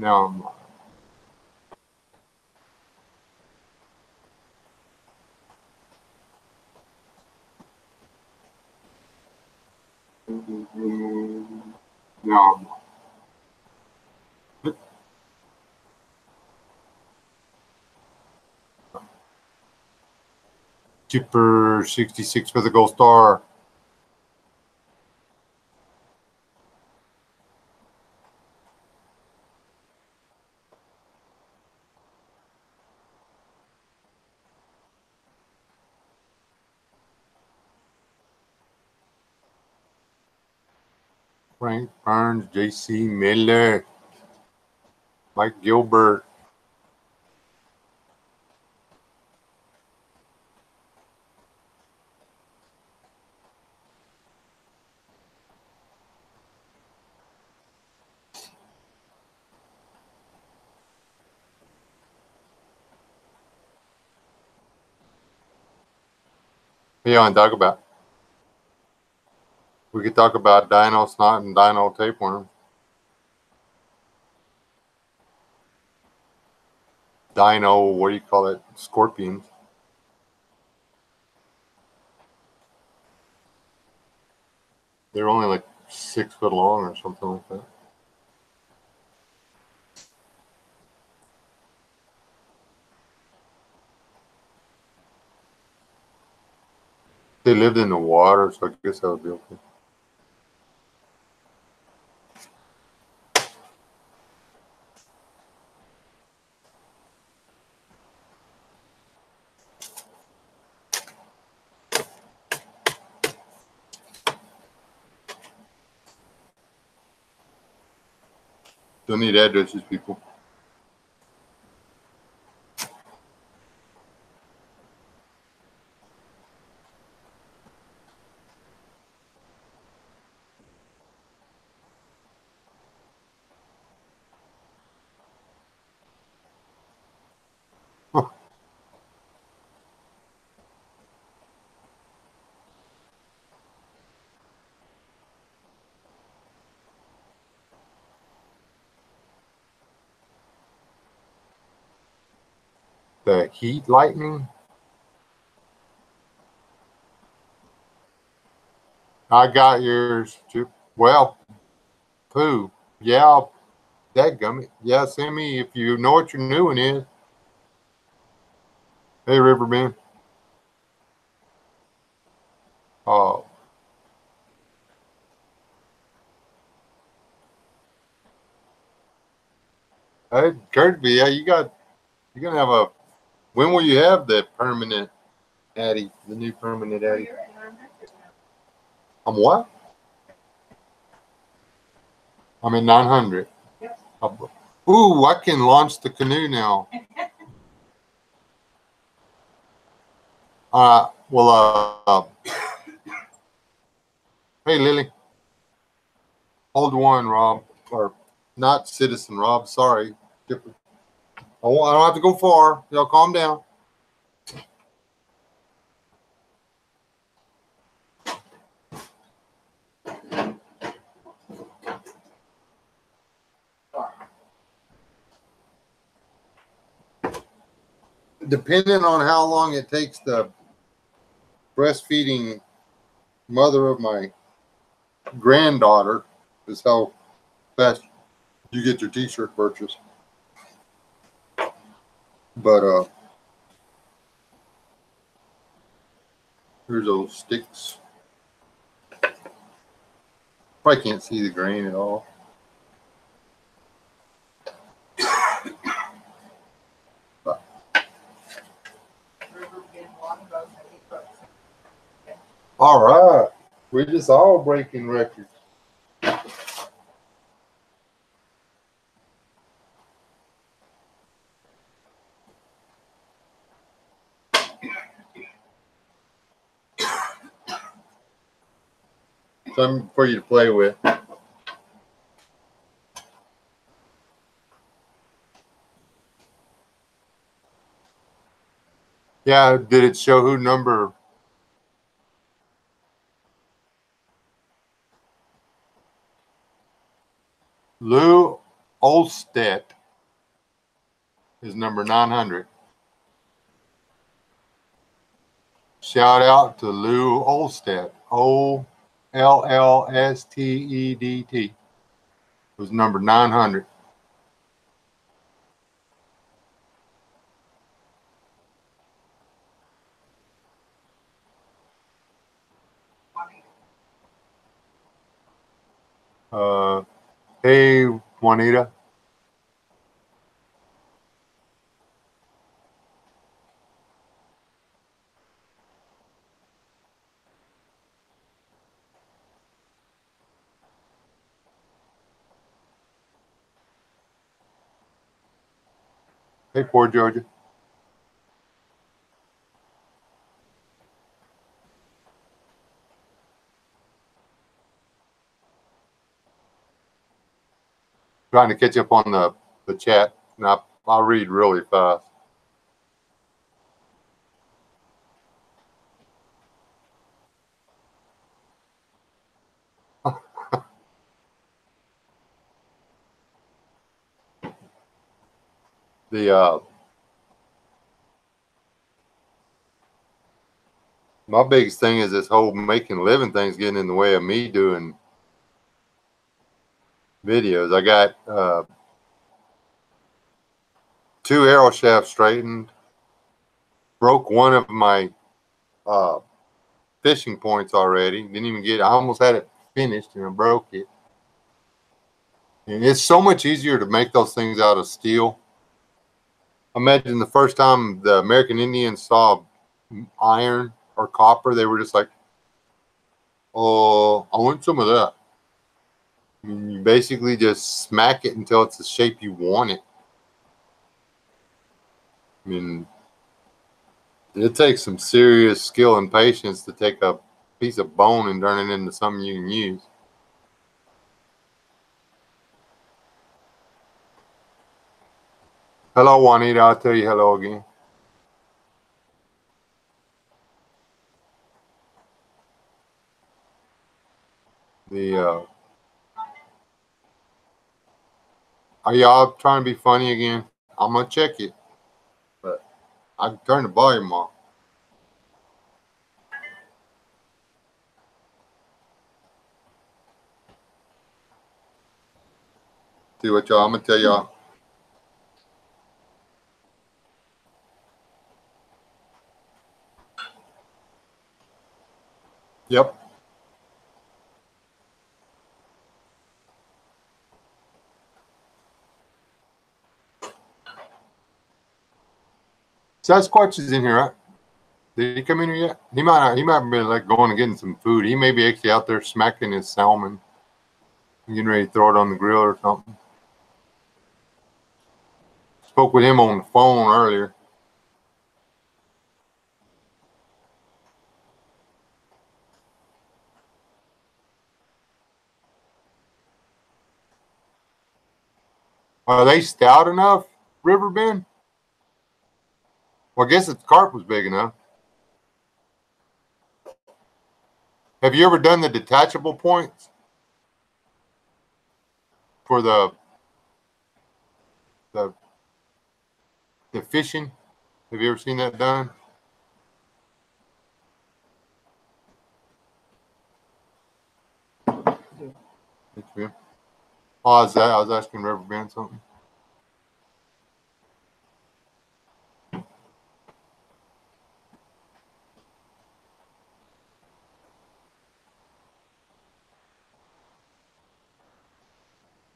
Now I'm live. Now I'm live. Chipper 66 for the gold star. Frank Burns, J.C. Miller, Mike Gilbert. What you want to talk about? We could talk about dino snot and dino tapeworm. Dino, what do you call it? Scorpions. They're only like 6 foot long or something like that. They lived in the water, so I guess that would be okay. Don't need addresses, people. Huh. The heat lightning? I got yours too. Well, poo. Yeah, dadgummit. Yeah, send me if you know what your new one is. Hey, Riverbend. Oh, hey, Kirby. Yeah, you're gonna have a. When will you have the permanent Addy? The new permanent Addy. I'm what? I'm at 900. Ooh, I can launch the canoe now. Hey, Lily. Hold one, Rob. Or not Citizen Rob. Sorry. I don't have to go far. Y'all calm down. Depending on how long it takes the breastfeeding mother of my granddaughter is how fast you get your t-shirt purchase. But here's those sticks. Probably can't see the grain at all. All right. We're just all breaking records. Something for you to play with. Yeah, did it show who number? Lou Olstedt is number 900. Shout out to Lou Olstedt. Ollstedt. It was number 900. Hey, Juanita. Hey, poor Georgia. Trying to catch up on the chat. Now I'll read really fast. My biggest thing is this whole making a living thing's getting in the way of me doing videos. I got 2 arrow shafts straightened, broke one of my fishing points already. Didn't even get, I almost had it finished and I broke it. And it's so much easier to make those things out of steel. Imagine the first time the American Indians saw iron or copper, they were just like, oh, I want some of that. I mean, you basically just smack it until it's the shape you want it. I mean, it takes some serious skill and patience to take a piece of bone and turn it into something you can use. Hello, Juanita. I'll tell you hello again. Are y'all trying to be funny again? I'm gonna check it, but I can turn the volume off. See what y'all, I'm gonna tell y'all. Yep. Sasquatch is in here, right? Did he come in here yet? He might have been like going and getting some food. He may be actually out there smacking his salmon and getting ready to throw it on the grill or something. Spoke with him on the phone earlier. Are they stout enough, Riverbend? Well, I guess its carp was big enough. Have you ever done the detachable points for the fishing? Have you ever seen that done? Oh, I was asking Riverbend something.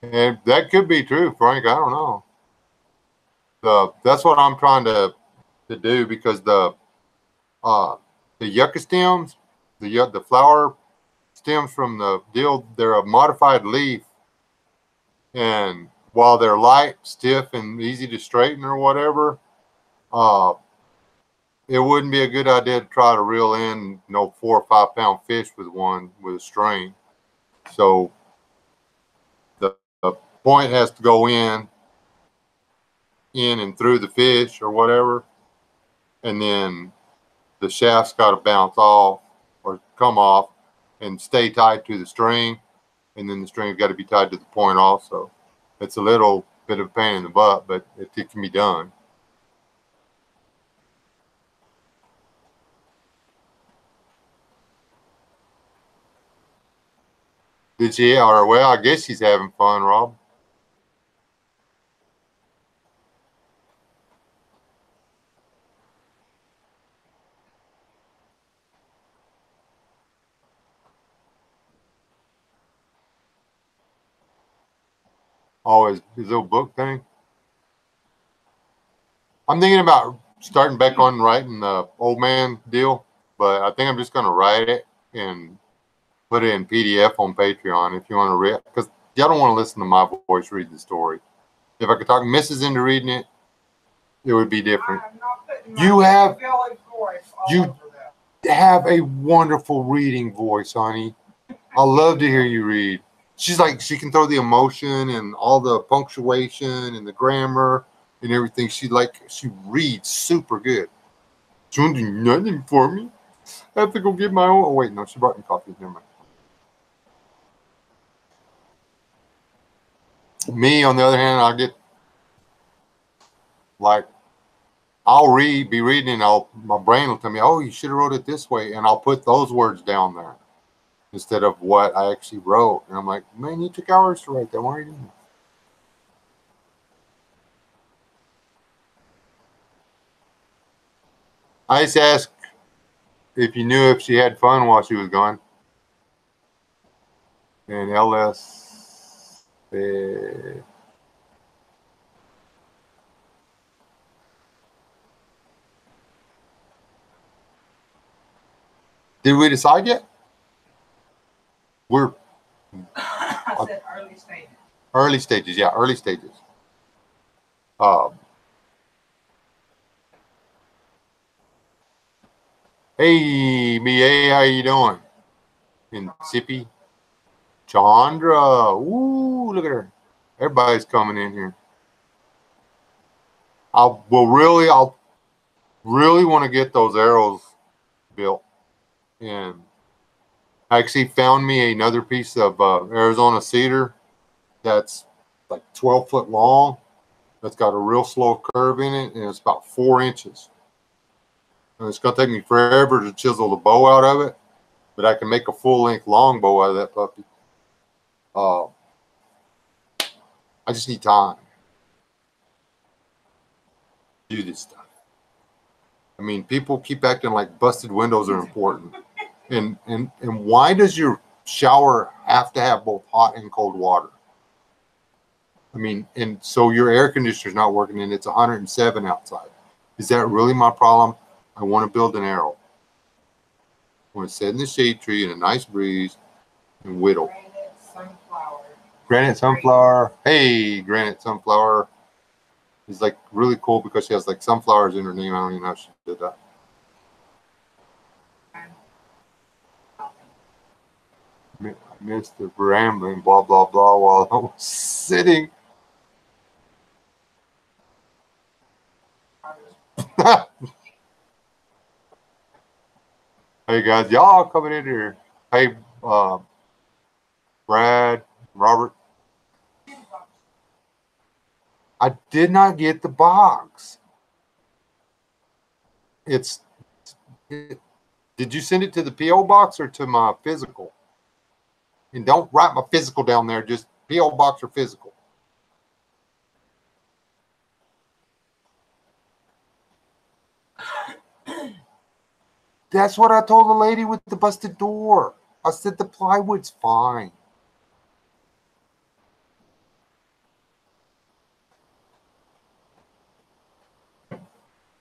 And that could be true, Frank. I don't know. That's what I'm trying to do, because the yucca stems, the flower stems from the deal, they're a modified leaf, and while they're light, stiff, and easy to straighten or whatever, it wouldn't be a good idea to try to reel in 4 or 5 pound fish with a string. So the point has to go in and through the fish or whatever, and then the shaft's got to bounce off or come off and stay tied to the string, and then the string's got to be tied to the point also. It's a little bit of a pain in the butt, but it can be done. Did she? Or well, I guess she's having fun, Rob. Oh, his little book thing. I'm thinking about starting back on writing the old man deal, but I think I'm just going to write it and put it in PDF on Patreon if you want to read, because y'all don't want to listen to my voice read the story. If I could talk Mrs. into reading it, it would be different. You have a wonderful reading voice, honey. I love to hear you read. She's like, she can throw the emotion and all the punctuation and the grammar and everything. She reads super good. She won't do nothing for me. I have to go get my own. Oh, wait, no, she brought me coffee. Never mind. Me, on the other hand, I get like, I'll be reading, and my brain will tell me, oh, you should have wrote it this way. And I'll put those words down there instead of what I actually wrote. And I'm like, man, you took hours to write that. Why are you doing that? I just asked if you knew if she had fun while she was gone. And LS, did we decide yet? We're I said early stages. Early stages, yeah, early stages. Hey, BA, how you doing? And Sippy, Chandra, ooh, look at her. Everybody's coming in here. I'll really want to get those arrows built. And I actually found me another piece of Arizona cedar that's like 12 foot long. That's got a real slow curve in it, and it's about 4 inches. And it's going to take me forever to chisel the bow out of it, but I can make a full-length long bow out of that puppy. I just need time to do this stuff. I mean, people keep acting like busted windows are important. And why does your shower have to have both hot and cold water? I mean, and so your air conditioner's not working and it's 107 outside. Is that really my problem? I want to build an arrow. I want to sit in the shade tree in a nice breeze and whittle. Granite sunflower. Hey, granite sunflower is like really cool because she has like sunflowers in her name. I don't even know how she did that. Mr. Rambling, blah, blah, blah, while I was sitting. Hey, guys, y'all coming in here. Hey, Brad, Robert. I did not get the box. Did you send it to the P.O. box or to my physical? And don't write my physical down there, just P.O. box or physical. That's what I told the lady with the busted door. I said the plywood's fine.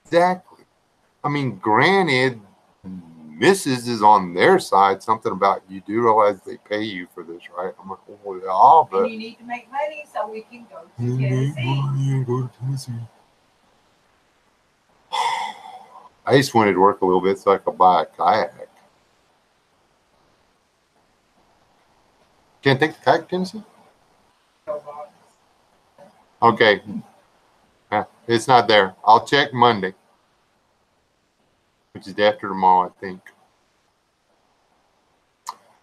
Exactly. I mean, granted, Mrs. is on their side. Something about you do realize they pay you for this, right? I'm like, oh, yeah, but and you need to make money so we can go to Tennessee. I just wanted to work a little bit so I could buy a kayak. Can't take the kayak, Tennessee? Okay. It's not there. I'll check Monday, which is after tomorrow, I think.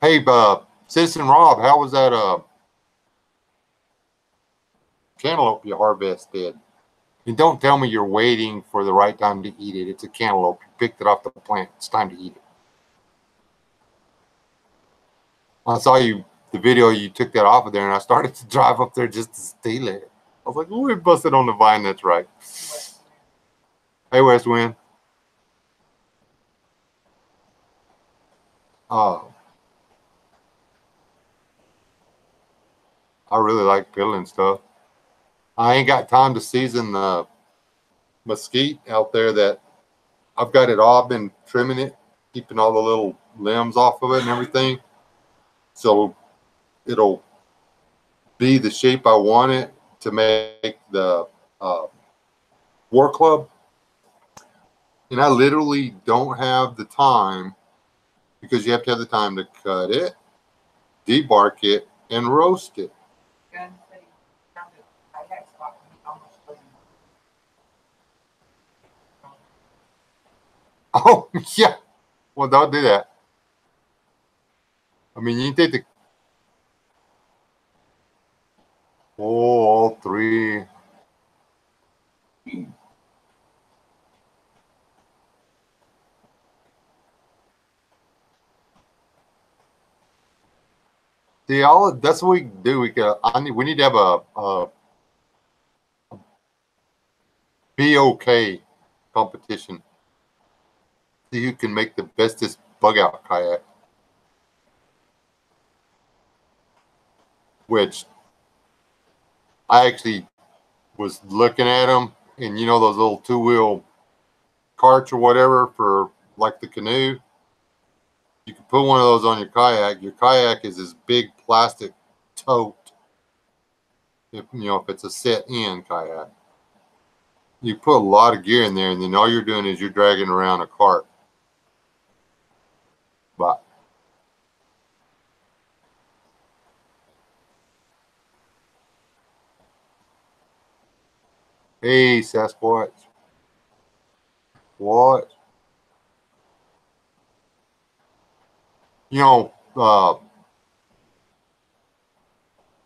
Hey, Citizen Rob, how was that? cantaloupe you harvested. And don't tell me you're waiting for the right time to eat it. It's a cantaloupe. You picked it off the plant. It's time to eat it. I saw the video you took that off of there, and I started to drive up there just to steal it. I was like, ooh, it busted on the vine. That's right. Hey, West Wind. I really like peeling stuff. I ain't got time to season the mesquite out there. That I've got it all. I've been trimming it, keeping all the little limbs off of it and everything, so it'll be the shape I want it to make the War Club. And I literally don't have the time, because you have to have the time to cut it, debark it, and roast it. Oh, yeah. Well, don't do that. I mean, you can take the... Oh, all three. See, that's what we do. We need to have a BOK competition. See who can make the bestest bug out kayak. Which I actually was looking at them, and you know those little 2-wheel carts or whatever for like the canoe. You can put one of those on your kayak. Your kayak is this big plastic tote. If it's a set-in kayak, you put a lot of gear in there, and then all you're doing is you're dragging around a cart. But hey, Sasquatch. What? When I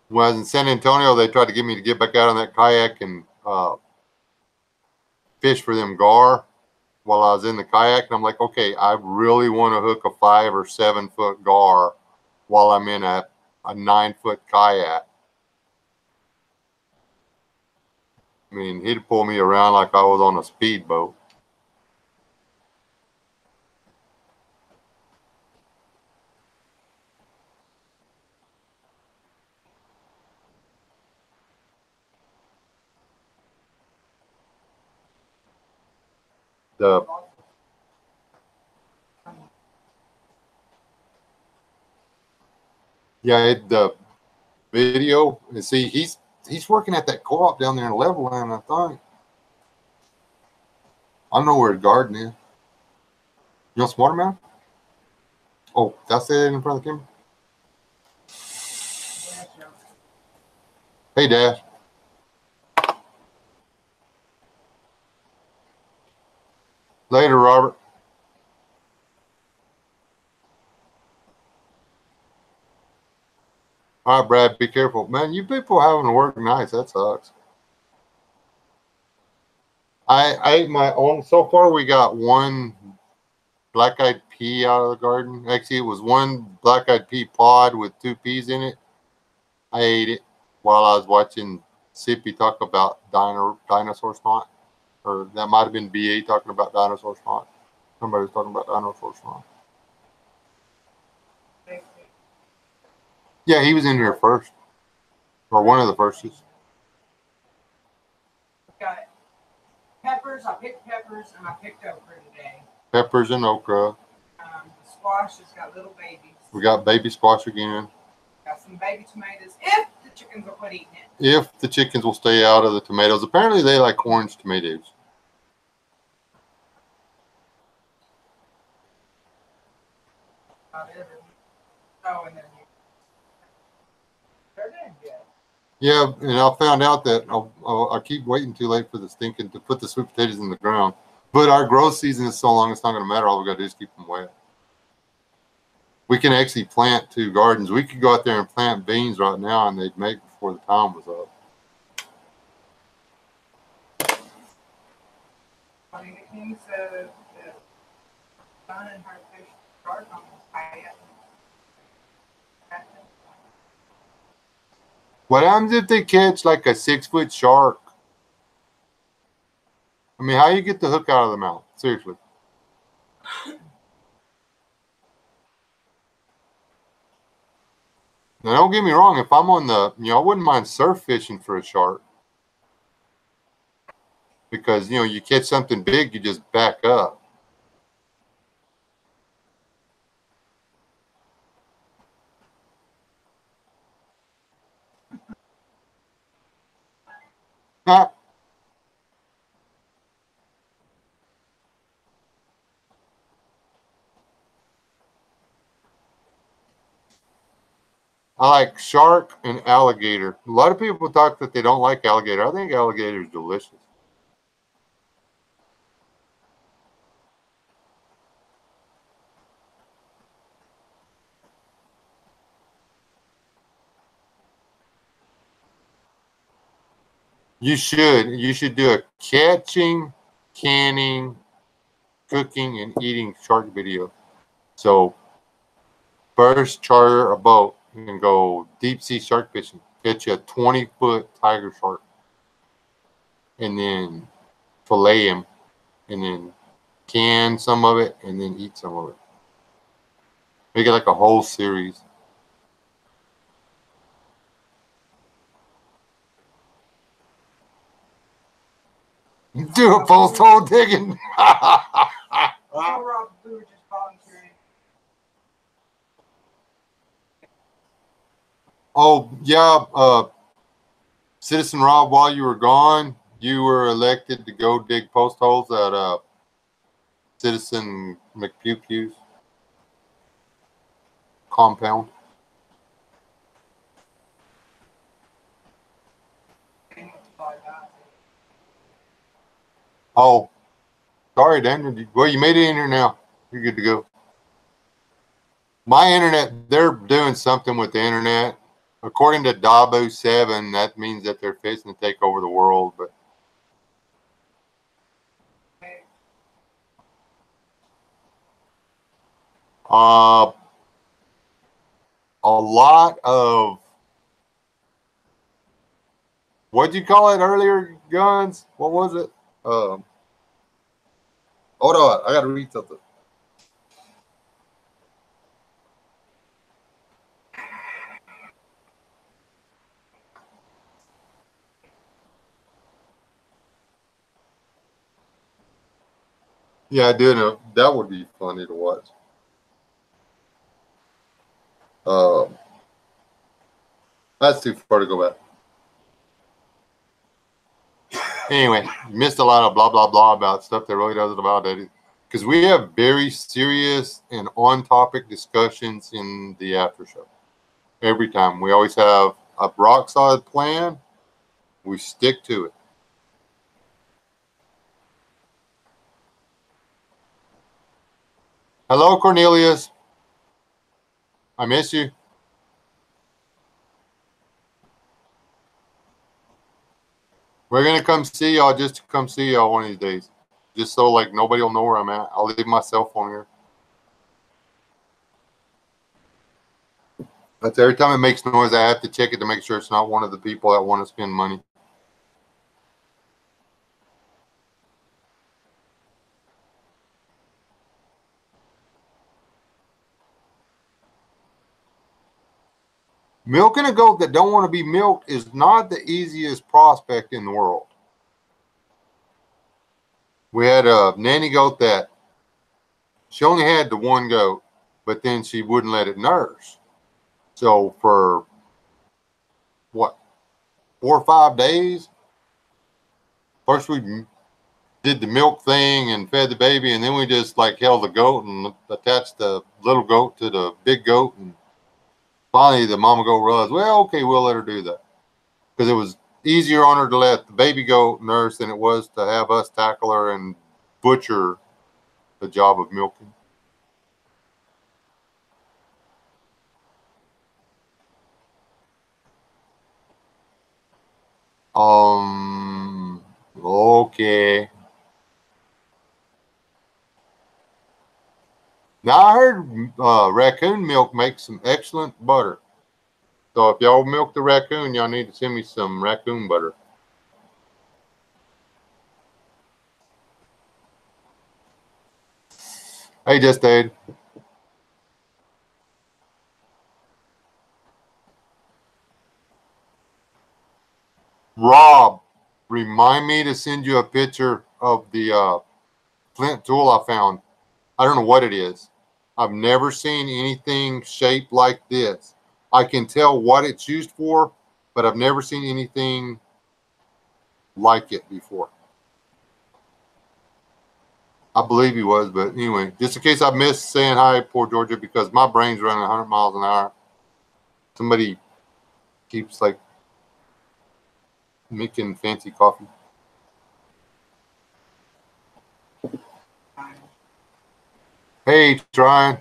was in San Antonio, they tried to get me to get back out on that kayak and fish for them gar while I was in the kayak. And I'm like, okay, I really want to hook a 5 or 7 foot gar while I'm in a 9-foot kayak. I mean, he'd pull me around like I was on a speedboat. The video, and see, he's working at that co-op down there in Levelland, I think. I don't know where his garden is. You know Smarter Man? Oh, did I say that in front of the camera? Hey, Dash. Later, Robert. All right, Brad, be careful. Man, you people having to work nights. That sucks. I ate my own. So far, we got one black-eyed pea out of the garden. Actually, it was one black-eyed pea pod with 2 peas in it. I ate it while I was watching Sippy talk about dinosaur snot. Or that might have been BA talking about dinosaur snot. Somebody was talking about dinosaur snot. Yeah, he was in here first. Or one of the firsts. Got peppers. I picked peppers and I picked okra today. Peppers and okra. The squash has got little babies. We got baby squash again. Got some baby tomatoes if the chickens will quit eating it. If the chickens will stay out of the tomatoes. Apparently they like orange tomatoes. Oh, and then they're doing good. Yeah, and I found out that I keep waiting too late for the stinking to put the sweet potatoes in the ground. But our growth season is so long, it's not going to matter. All we got to do is keep them wet. We can actually plant 2 gardens. We could go out there and plant beans right now, and they'd make before the time was up. funny. The king said that son and her fish shark on the kayak. What happens if they catch like a 6-foot shark? I mean, how you get the hook out of the mouth? Seriously. Now, don't get me wrong. If I'm on the, I wouldn't mind surf fishing for a shark. Because, you catch something big, you just back up. I like shark and alligator. A lot of people talk that they don't like alligator. I think alligator is delicious. You should. You should do a catching, canning, cooking, and eating shark video. So first charter a boat and go deep sea shark fishing. Catch a 20-foot tiger shark. And then fillet him. And then can some of it and then eat some of it. Make it like a whole series. Do a post hole digging. Rob, we were just volunteering. Oh, yeah. Citizen Rob, while you were gone, you were elected to go dig post holes at Citizen McPew's compound. Oh, sorry, Dan. Well, you made it in here now. You're good to go. My internet, they're doing something with the internet. According to Dabo 7, that means that they're fixing to take over the world. But a lot of, what'd you call it earlier, Guns? What was it? Hold on, I gotta read something. Yeah, I do know. That would be funny to watch. That's too far to go back. Anyway, you missed a lot of blah, blah, blah about stuff that really doesn't about it. Because we have very serious and on-topic discussions in the after show. Every time. We always have a rock-solid plan. We stick to it. Hello, Cornelius. I miss you. We're going to come see y'all just to come see y'all one of these days. Just so, like, nobody will know where I'm at. I'll leave my cell phone here. But every time it makes noise, I have to check it to make sure it's not one of the people that want to spend money. Milking a goat that don't want to be milked is not the easiest prospect in the world. We had a nanny goat that she only had the one goat, but then she wouldn't let it nurse. So for what, 4 or 5 days, first we did the milk thing and fed the baby, and then we just like held the goat and attached the little goat to the big goat, and finally the mama goat realized, well, okay, we'll let her do that, because it was easier on her to let the baby goat nurse than it was to have us tackle her and butcher the job of milking. Okay. Now I heard raccoon milk makes some excellent butter. So if y'all milk the raccoon, y'all need to send me some raccoon butter. Hey, Just Dade. Rob, remind me to send you a picture of the flint tool I found. I don't know what it is. I've never seen anything shaped like this. I can tell what it's used for, but I've never seen anything like it before. I believe he was, but anyway, just in case I missed saying hi, poor Georgia, because my brain's running 100 miles an hour. Somebody keeps like making fancy coffee. Hey, trying.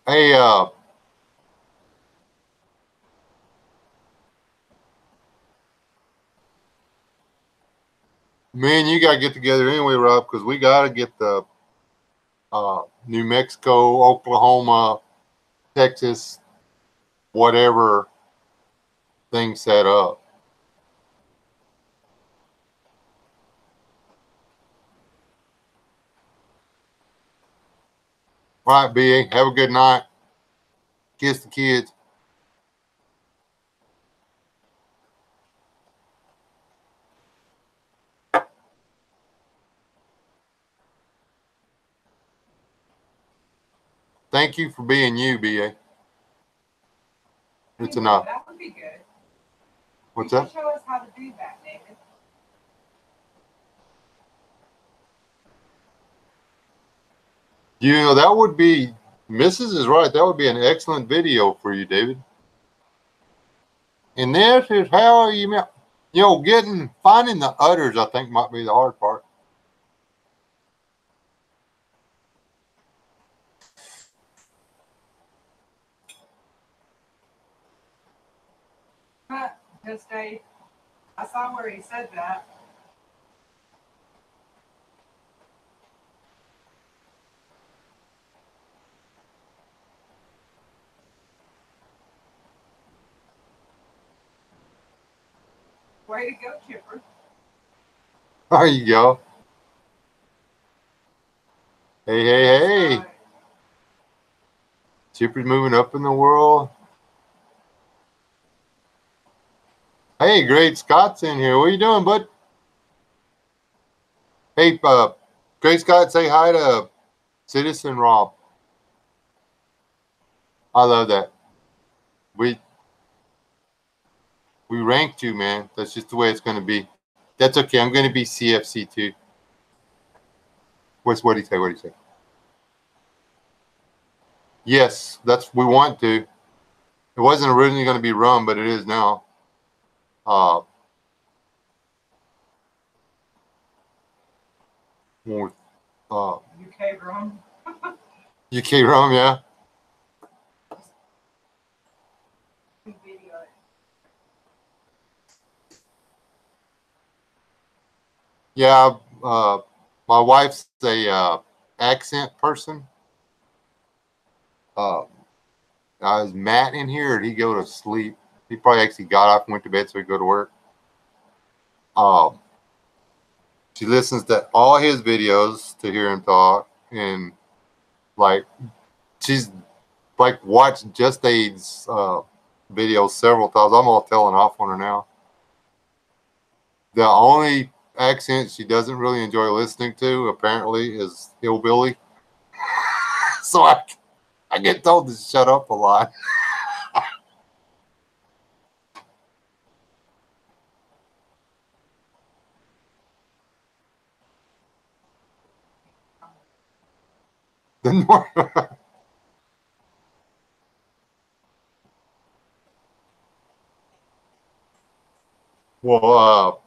Hey, me and you gotta get together anyway, Rob, because we gotta get the New Mexico, Oklahoma, Texas, whatever thing set up. All right, BA, have a good night. Kiss the kids. Thank you for being you, BA. It's enough. That would be good. What's You that? show us how to do that, David. You know, that would be, Mrs. is right. That would be an excellent video for you, David. And this is how you finding the udders, I think, might be the hard part. Just I saw where he said that. Way to go, Chipper. There you go. Hey, hey, hey. Chipper's moving up in the world. Hey, Great Scott's in here. What are you doing, bud? Hey, Great Scott, say hi to Citizen Rob. I love that. We ranked you, man. That's just the way it's going to be. That's okay. I'm going to be CFC too. What do you say? What do you say? Yes, we want to. It wasn't originally going to be rum, but it is now. More UK rum. UK rum, yeah. Yeah, my wife's a accent person. Is Matt in here, or did he go to sleep? He probably actually got up and went to bed so he could go to work. She listens to all his videos to hear him talk, and like she's like watched Just Aid's videos several times. I'm all telling off on her now. The only accent she doesn't really enjoy listening to, apparently, is hillbilly. So I get told to shut up a lot. The more well,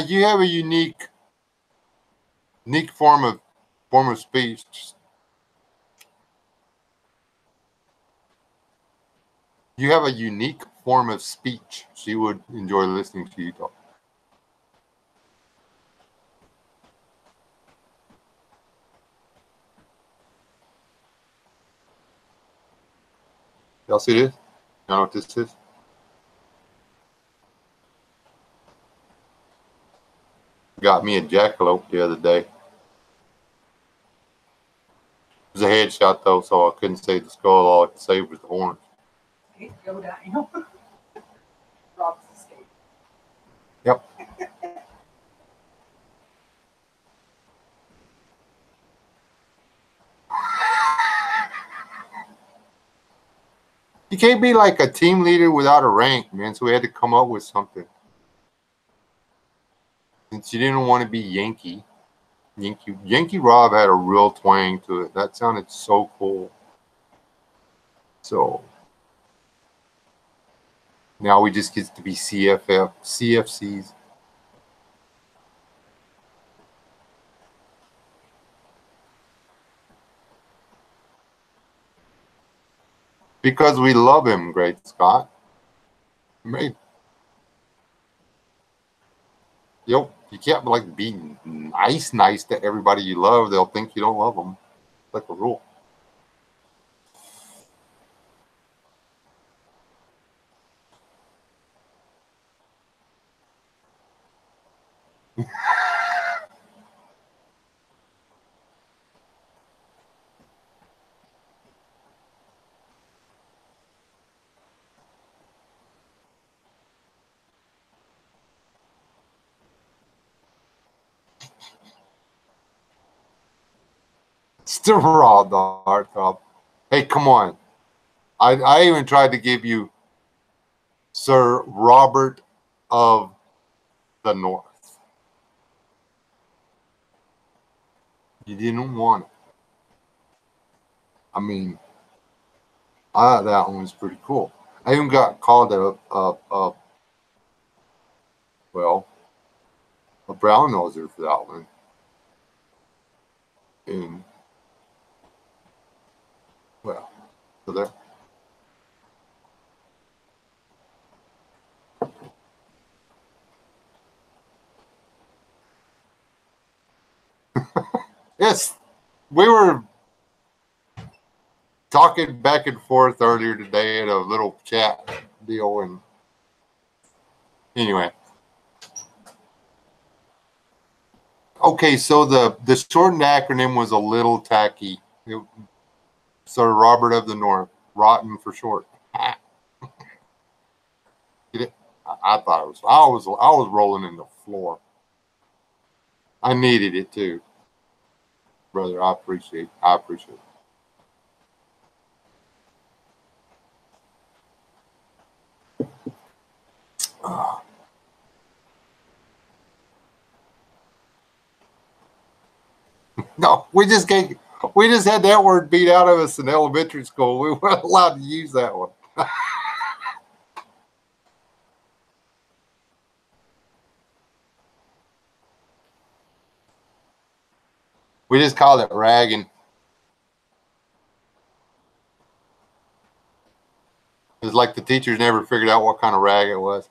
you have a unique form of speech. You have a unique form of speech. She would enjoy listening to you talk. Y'all see this? Y'all know what this is? Got me a jackalope the other day. It was a headshot though, so I couldn't save the skull. All I could save was the horns. Go down. Rob's escape. Yep. You can't be like a team leader without a rank, man. So we had to come up with something. Since you didn't want to be Yankee Rob had a real twang to it. That sounded so cool. So now we just get to be CFCs. Because we love him, Great Scott. Yep. You can't like be nice to everybody you love. They'll think you don't love them. It's like a rule. Still raw, the heartthrob. Hey, come on. I even tried to give you Sir Robert of the North. You didn't want it. I mean, that one was pretty cool. I even got called a brown noser for that one. And well, so there. Yes, we were talking back and forth earlier today in a little chat deal, and anyway. Okay, so the shortened acronym was a little tacky. Sir Robert of the North, Rotten for short. Get it? I thought it was. I was rolling in the floor. I needed it too, brother. I appreciate it. No, we just had that word beat out of us in elementary school. We weren't allowed to use that one. We just called it ragging. It's like the teachers never figured out what kind of rag it was.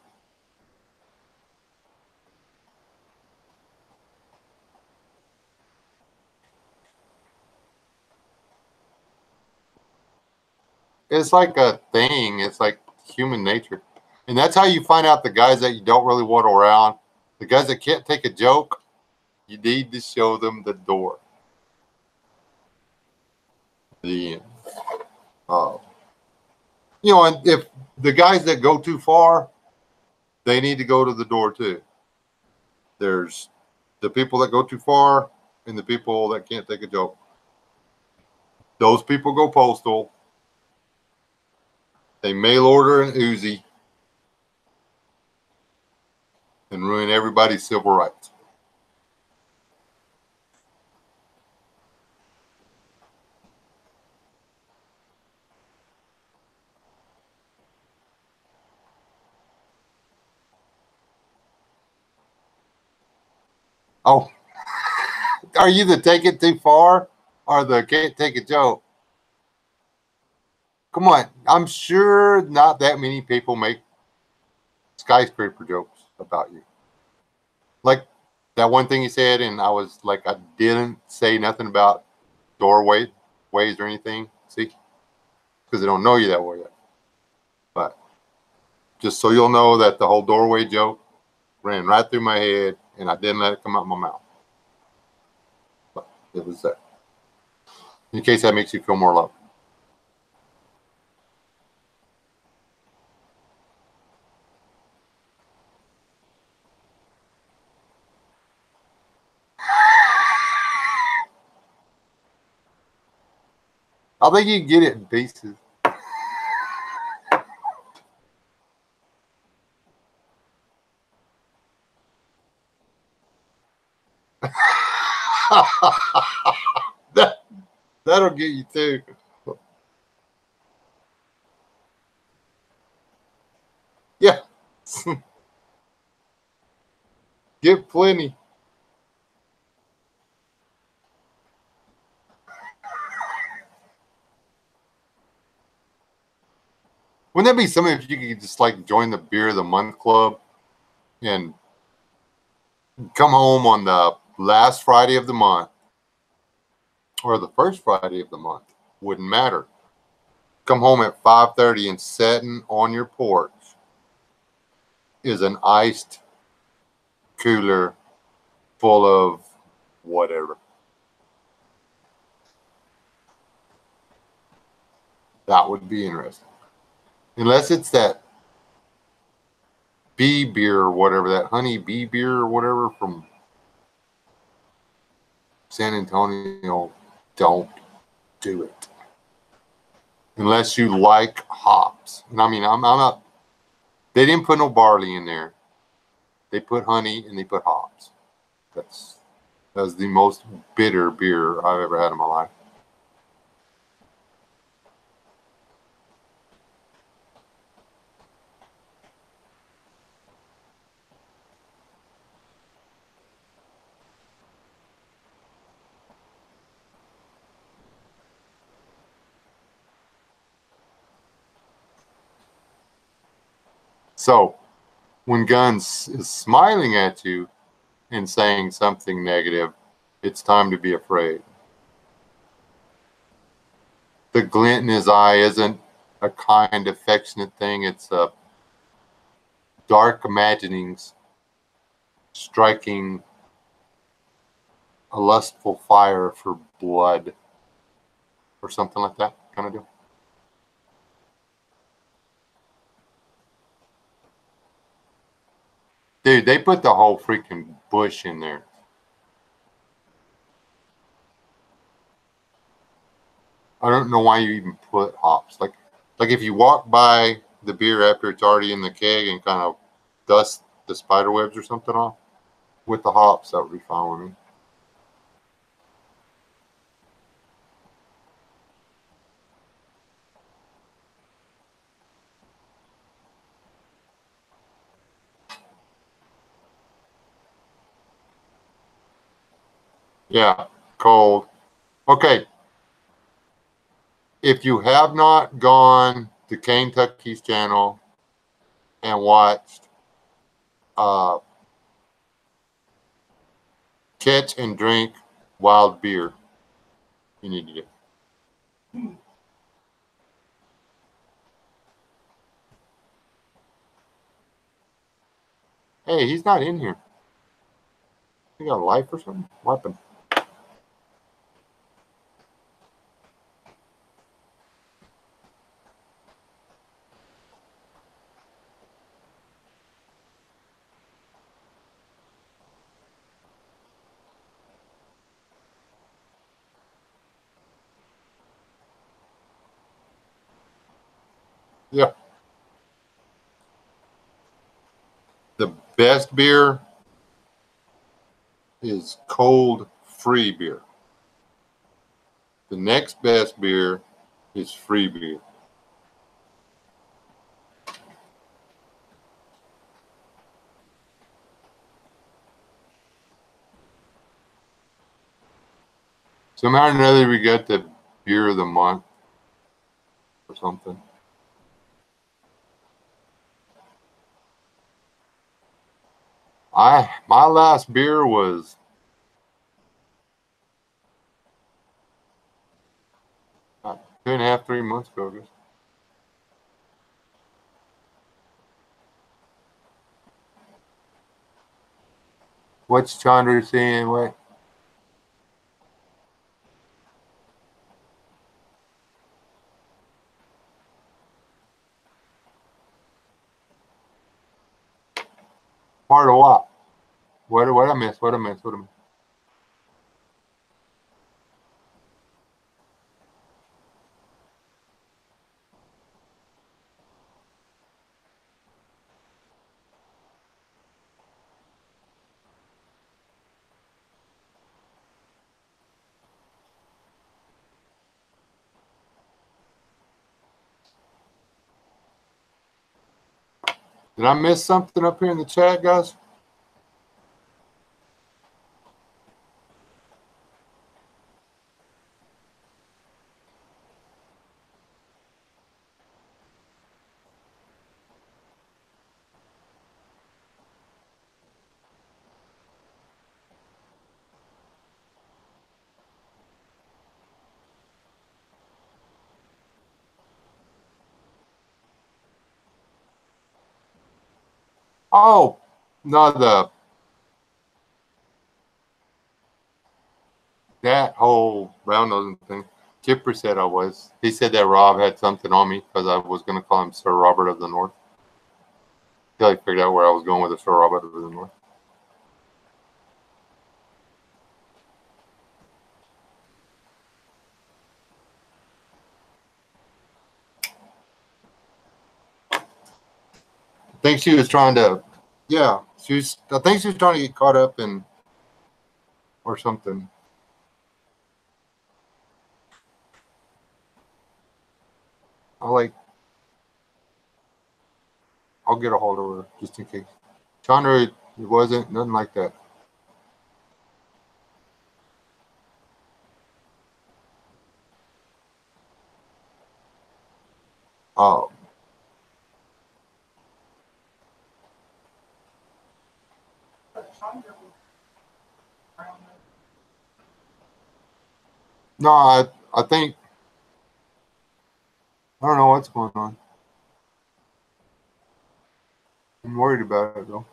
It's like a thing. It's like human nature. And that's how you find out the guys that you don't really want around. The guys that can't take a joke, you need to show them the door. The end. And if the guys that go too far, they need to go to the door too. There's the people that go too far and the people that can't take a joke. Those people go postal. They mail order an Uzi and ruin everybody's civil rights. Oh, are you the take it too far or the can't take a joke? Come on. I'm sure not that many people make skyscraper jokes about you. Like that one thing he said, and I was like, I didn't say nothing about doorway ways or anything. See, because they don't know you that well yet. But just so you'll know that the whole doorway joke ran right through my head, and I didn't let it come out of my mouth. But it was there. In case that makes you feel more loved. I think you can get it in pieces. that, that'll get you too. Yeah. Get plenty. Wouldn't that be something if you could just like join the beer of the month club and come home on the last Friday of the month or the first Friday of the month? Wouldn't matter. Come home at 5:30 and sitting on your porch is an iced cooler full of whatever. That would be interesting. Unless it's that bee beer or whatever, that honey bee beer or whatever from San Antonio. Don't do it. Unless you like hops. And I mean, I'm not, they didn't put no barley in there. They put honey and they put hops. That's the most bitter beer I've ever had in my life. So when Guns is smiling at you and saying something negative, it's time to be afraid. The glint in his eye isn't a kind, affectionate thing. It's a dark imaginings striking a lustful fire for blood or something like that kind of deal. Dude, they put the whole freaking bush in there. I don't know why you even put hops. Like if you walk by the beer after it's already in the keg and kind of dust the spider webs or something off with the hops, that would be fine with me. Yeah, cold. Okay. If you have not gone to Kentucky's channel and watched uh, Catch and Drink Wild Beer, you need to do. Hey, he's not in here. He got a life or something? What happened? Yeah. The best beer is cold free beer. The next best beer is free beer. Somehow or another, we got the beer of the month or something. My last beer was 2.5, 3 months ago, I guess. What's Chandra saying? What? Part of what? What I miss? What I miss? What I miss? Did I miss something up here in the chat, guys? Oh, no, that whole round nosing thing. Chipper said I was. He said that Rob had something on me because I was going to call him Sir Robert of the North. Till he figured out where I was going with the Sir Robert of the North. I think she was trying to, yeah, I think she was trying to get caught up in, or something. I'll get a hold of her just in case. Chandra, it wasn't, nothing like that. Oh. No, I think, I don't know what's going on. I'm worried about it, though.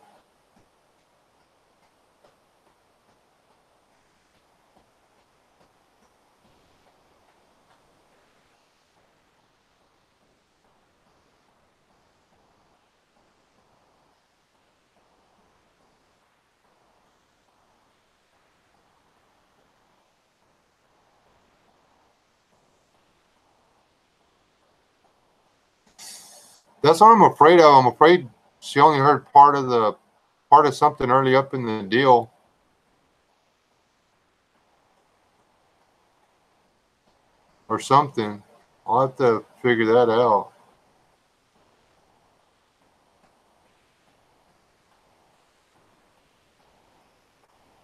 That's what I'm afraid of. I'm afraid she only heard part of something early up in the deal. Or something. I'll have to figure that out.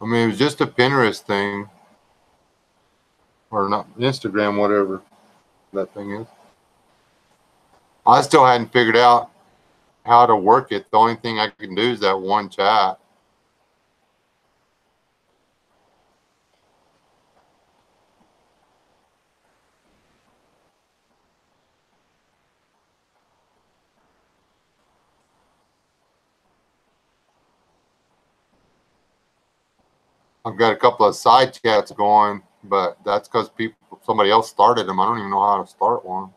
I mean, it was just a Pinterest thing. Or not, Instagram, whatever that thing is. I still hadn't figured out how to work it. The only thing I can do is that one chat. I've got a couple of side chats going, but that's because somebody else started them. I don't even know how to start one.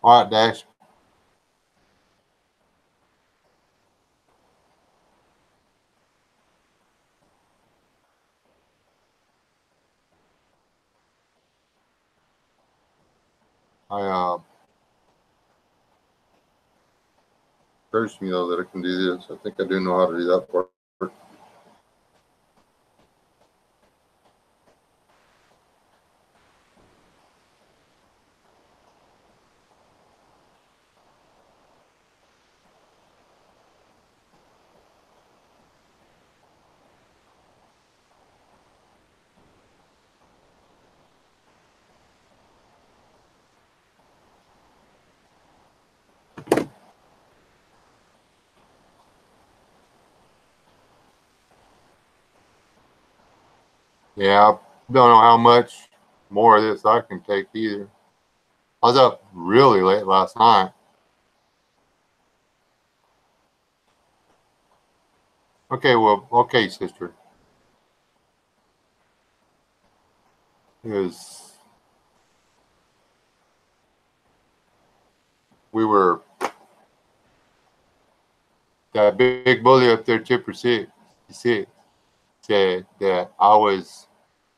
All right, Dash. I occurs to me though that I can do this. I think I do know how to do that part. Yeah, I don't know how much more of this I can take either. I was up really late last night. Okay, well, okay, sister. Is we were that big bully up there, Chipper Six, said that I was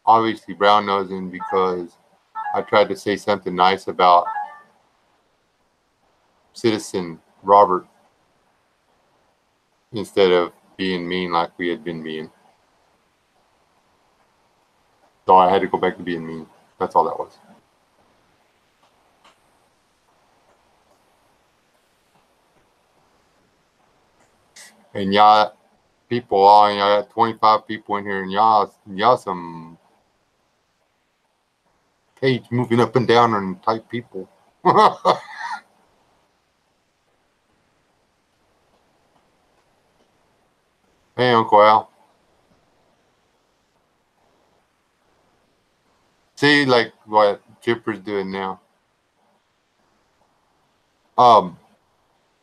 obviously brown nosing because I tried to say something nice about Citizen Robert instead of being mean like we had been being. So I had to go back to being mean. That's all that was. And y'all people, all y'all got 25 people in here, and y'all some page moving up and down and type people. Hey, Uncle Al. See, like what Chipper's doing now. Um,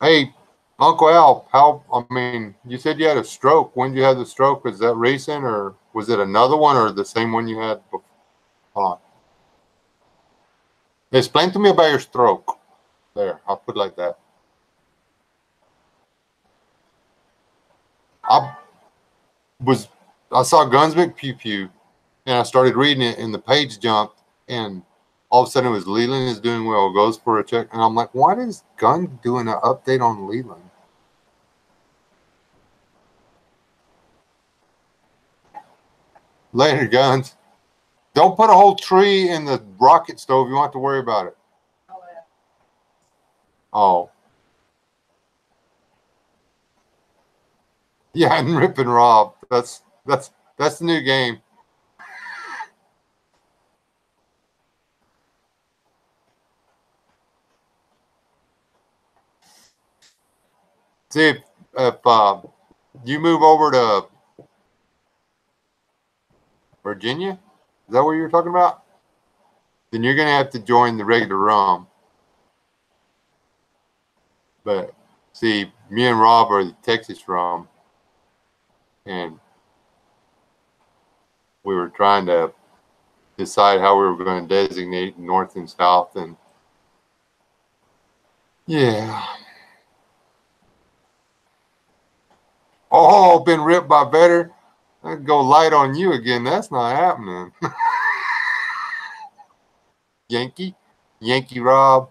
hey, Uncle Al, how? I mean, you said you had a stroke. When did you have the stroke? Was that recent, or was it another one, or the same one you had before? Hold on. Explain to me about your stroke. There, I'll put it like that. I was, I saw Gunsmoke Pew Pew, and I started reading it, and the page jumped, and all of a sudden it was Leland is doing well, goes for a check, and I'm like, why is Gun doing an update on Leland? Later, Guns. Don't put a whole tree in the rocket stove. You won't have to worry about it. Oh, yeah, and Rip and Rob. That's the new game. See if you move over to Virginia. Is that what you were talking about? Then you're gonna have to join the regular ROM. But see, me and Rob are the Texas ROM, and we were trying to decide how we were going to designate north and south, and yeah. Oh, been ripped by better. I'd go light on you again. That's not happening. Yankee, Yankee Rob,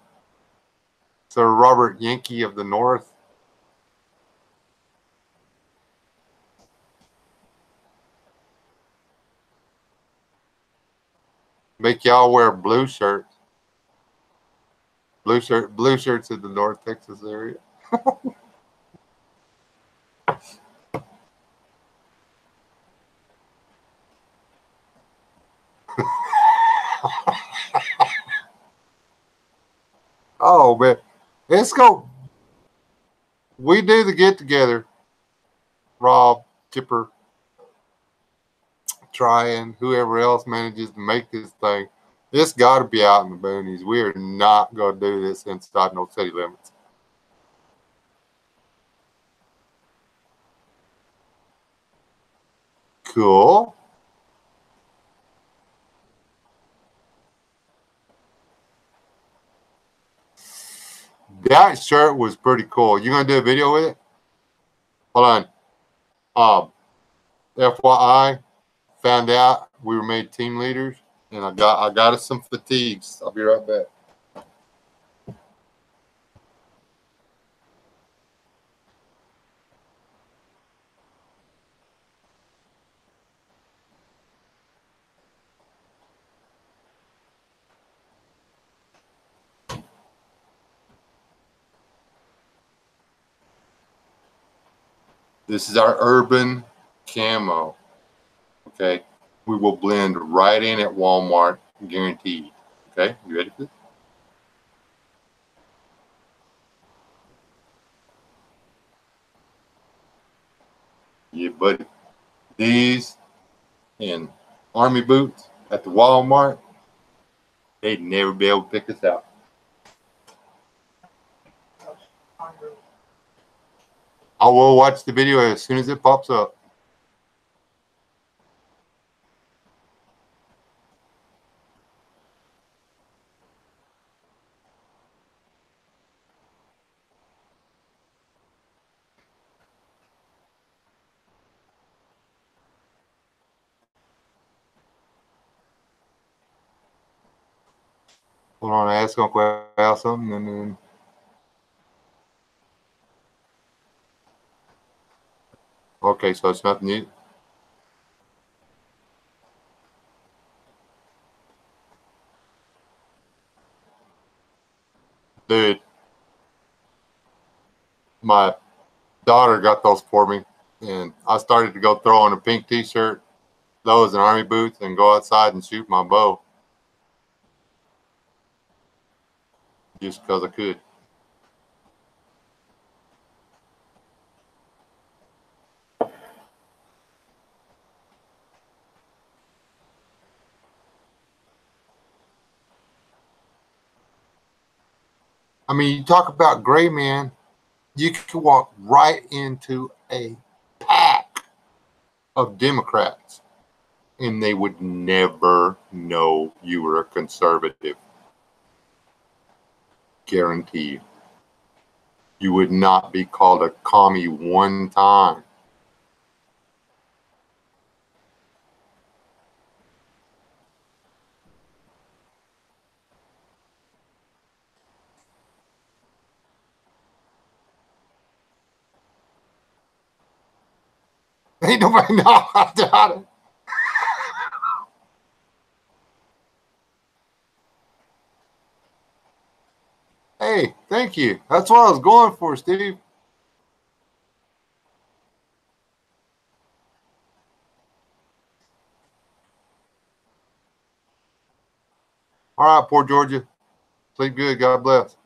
Sir Robert Yankee of the North. Make y'all wear blue shirts in the North Texas area. Oh man, let's go. We do the get together. Rob, Chipper, Tryon, whoever else manages to make this thing. It's got to be out in the boonies. We are not going to do this inside no city limits. Cool. That shirt was pretty cool. You gonna do a video with it? Hold on. FYI, found out we were made team leaders, and I got us some fatigues. I'll be right back. This is our urban camo. Okay, we will blend right in at Walmart, guaranteed. Okay, you ready for this? Yeah, buddy. These and army boots at the Walmart, they'd never be able to pick us out. I will watch the video as soon as it pops up. Hold on, I ask Uncle Al something and then. Okay, so it's nothing new. Dude, my daughter got those for me, and I started to go throw on a pink t-shirt, those and army boots, and go outside and shoot my bow. Just because I could. I mean, you talk about gray man, you could walk right into a pack of Democrats and they would never know you were a conservative. Guarantee you. You would not be called a commie one time. Ain't nobody know about it. Hey, thank you. That's what I was going for, Steve. All right, poor Georgia. Sleep good. God bless.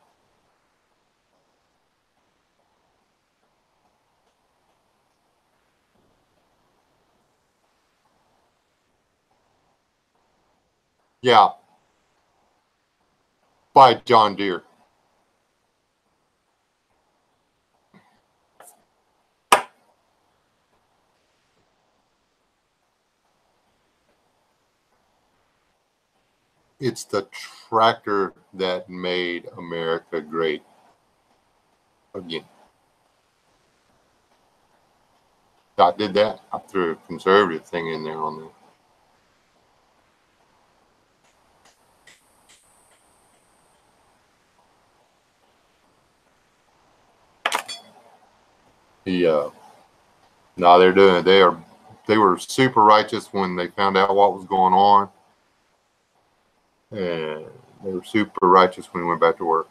Yeah. By John Deere. It's the tractor that made America great again. I did that. I threw a conservative thing in there on there. No, they're doing it. They were super righteous when they found out what was going on, and they were super righteous when we went back to work.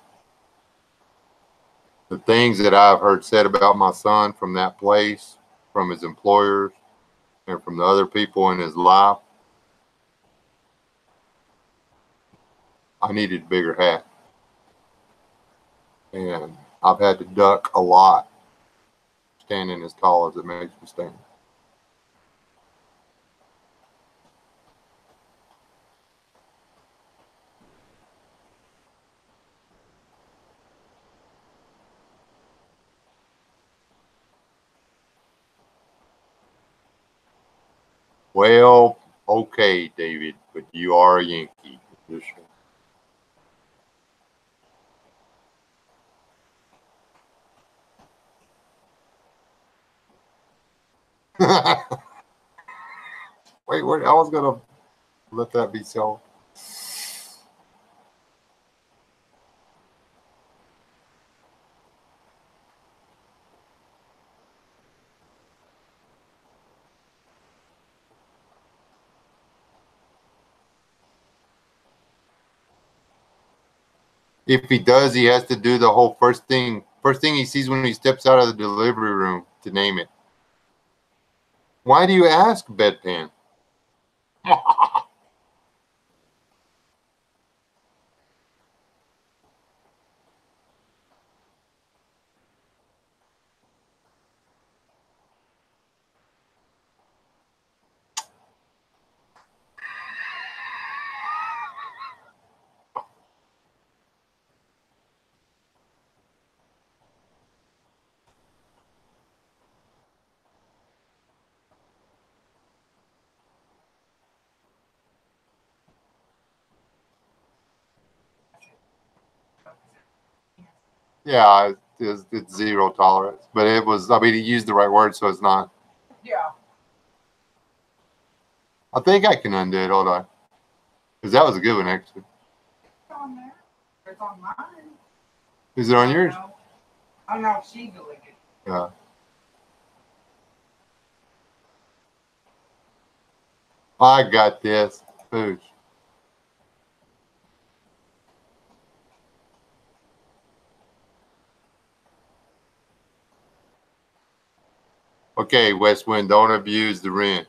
The things that I've heard said about my son from that place, from his employers, and from the other people in his life, I needed a bigger hat. And I've had to duck a lot standing as tall as it makes me stand. Well, okay, David, but you are a Yankee. Just wait, I was gonna let that be so. If he does, he has to do the whole first thing he sees when he steps out of the delivery room to name it. Why do you ask, bedpan? Yeah, it's zero tolerance. But it was, I mean, he used the right word, so it's not. Yeah. I think I can undo it, hold on. Because that was a good one, actually. It's on there. It's on mine. Is it on yours? I don't know if she deleted it. Yeah. I got this. Boosh. Okay, West Wind, don't abuse the wrench.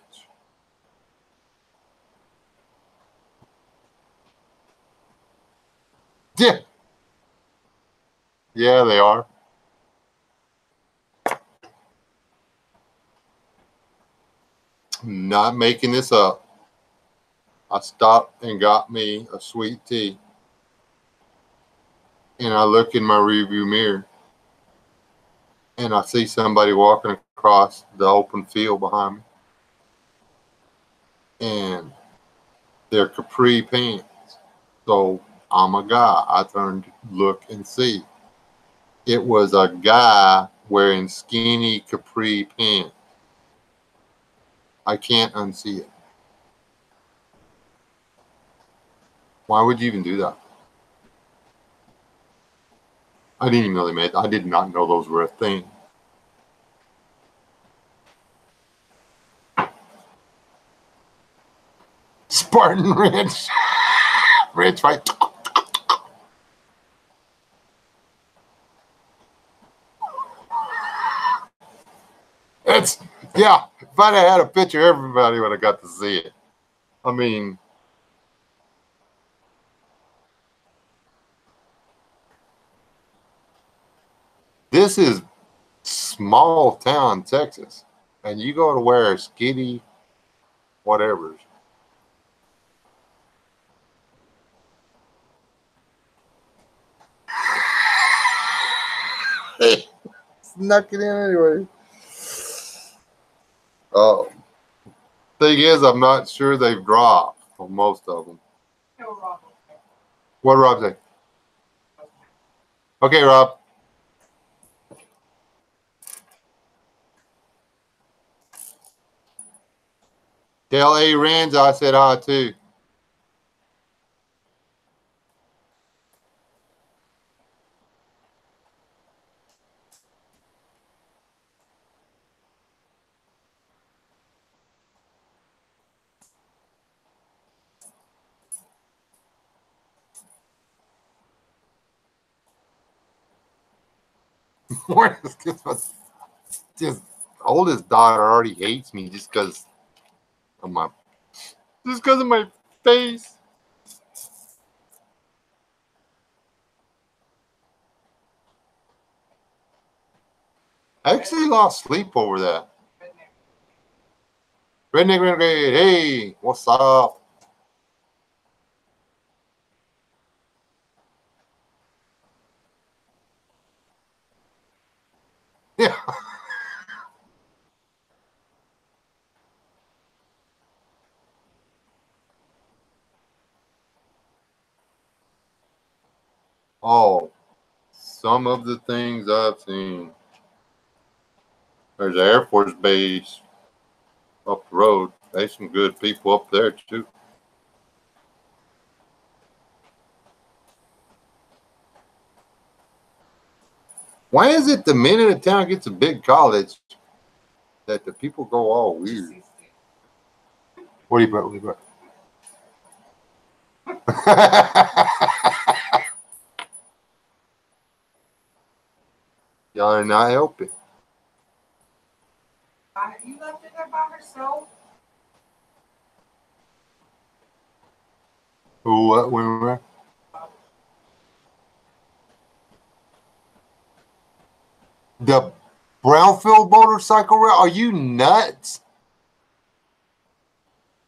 Yeah. Yeah, they are. Not making this up. I stopped and got me a sweet tea. And I look in my rearview mirror and I see somebody walking across the open field behind me. And they're capri pants. So I'm a guy. I turned to look and see. It was a guy wearing skinny capri pants. I can't unsee it. Why would you even do that? I didn't even know they made. I did not know those were a thing. Spartan Ranch. Ranch fight. It's, yeah, if I'd have had a picture, everybody would have got to see it. I mean, this is small town Texas, and you go to wear skinny whatevers. Snuck it in anyway. Oh, thing is, I'm not sure they've dropped on most of them. No, Rob. What Rob say? Okay, Rob. Tell A. Rands I said hi too. Just oldest daughter already hates me just because of my face. I actually lost sleep over that. Redneck Renegade, hey, what's up? Yeah. Oh, some of the things I've seen. There's an Air Force base up the road. There's some good people up there too. Why is it the minute a town gets a big college that the people go all weird? What do you put? What do you put? Y'all are not helping. You left it there by herself? Who, what, when, where? The Brownfield motorcycle rail? Are you nuts?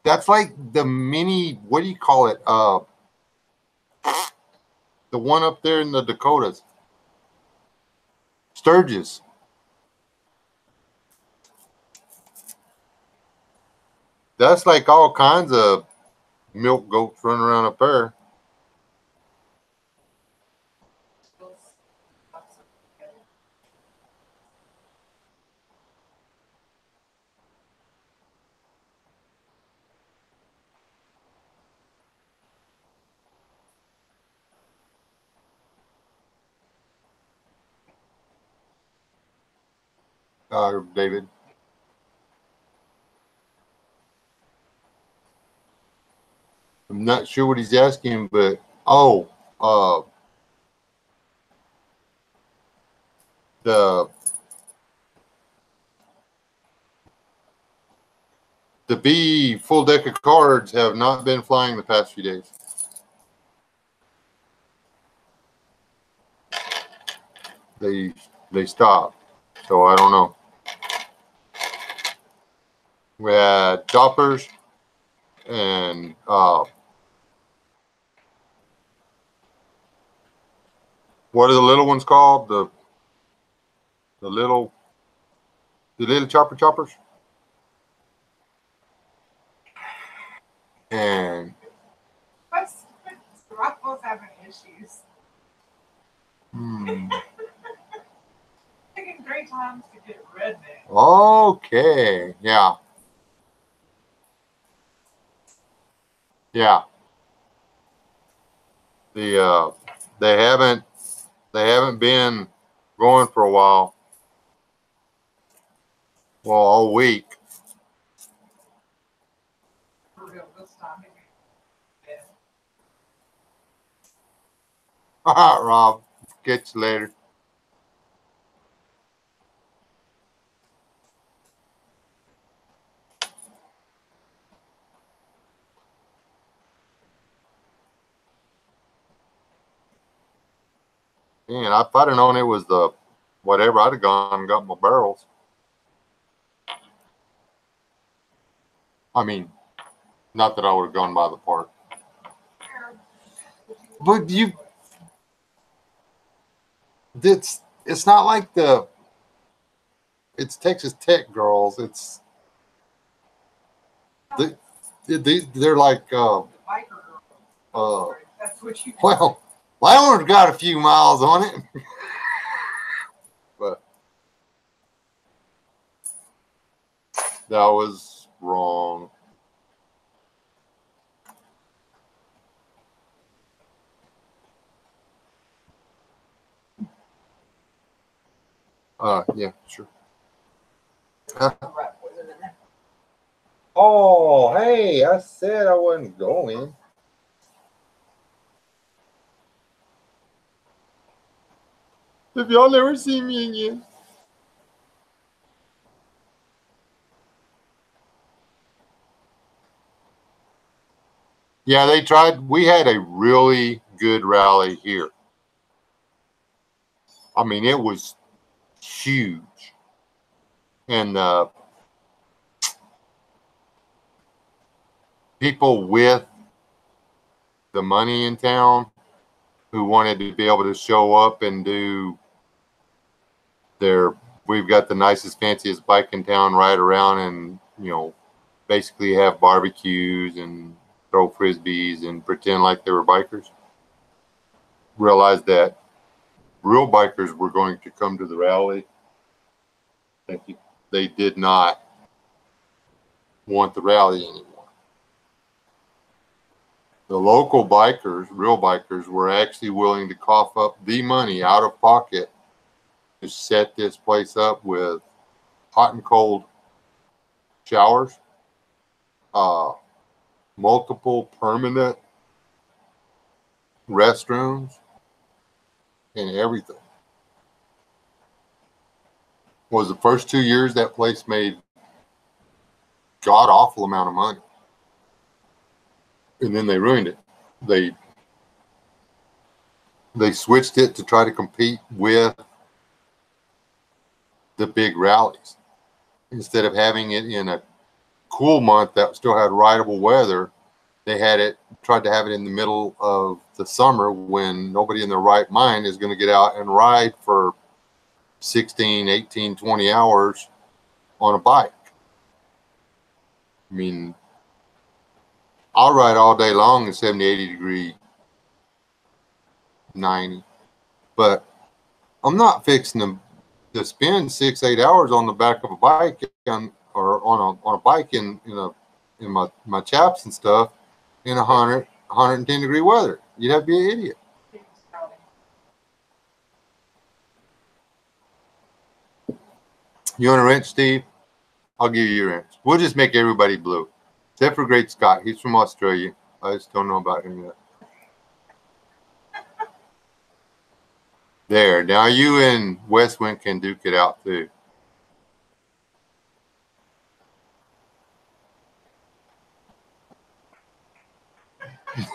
That's like the mini, what do you call it? The one up there in the Dakotas. Sturgis. That's like all kinds of milk goats running around up there. David. I'm not sure what he's asking, but the B full deck of cards have not been flying the past few days. They stopped, so I don't know. We had choppers and what are the little ones called? The little choppers. And Ruffles having issues. Taking great times to get redneck. Okay, yeah. Yeah. They haven't been going for a while. Well, all week. For real, this time. Rob, catch you later. Man, if I'd have known it was the whatever, I'd have gone and got my barrels. I mean, not that I would have gone by the park. But it's not like it's Texas Tech girls. It's they're like That's what you well, my owner's got a few miles on it. But that was wrong. Yeah, sure. Oh, hey, I said I wasn't going. If y'all never see me again. Yeah, they tried. We had a really good rally here. I mean, it was huge. And people with the money in town who wanted to be able to show up and do we've got the nicest, fanciest bike in town, ride around and, basically have barbecues and throw frisbees and pretend like they were bikers. Realized that real bikers were going to come to the rally. Thank you. They did not want the rally anymore. The local bikers, real bikers, were actually willing to cough up the money out of pocket to set this place up with hot and cold showers, multiple permanent restrooms, and everything. Was the first 2 years that place made god awful amount of money, and then they ruined it. They switched it to try to compete with the big rallies. Instead of having it in a cool month that still had rideable weather, they tried to have it in the middle of the summer when nobody in their right mind is going to get out and ride for 16, 18, 20 hours on a bike. I mean, I'll ride all day long in 70, 80 degree, 90, but I'm not fixing to spend 6, 8 hours on the back of a bike or on a bike in my chaps and stuff in 110 degree weather. You'd have to be an idiot. You want a wrench, Steve? I'll give you a wrench. We'll just make everybody blue. Except for Great Scott. He's from Australia. I just don't know about him yet. There. Now you and Westwind can duke it out too.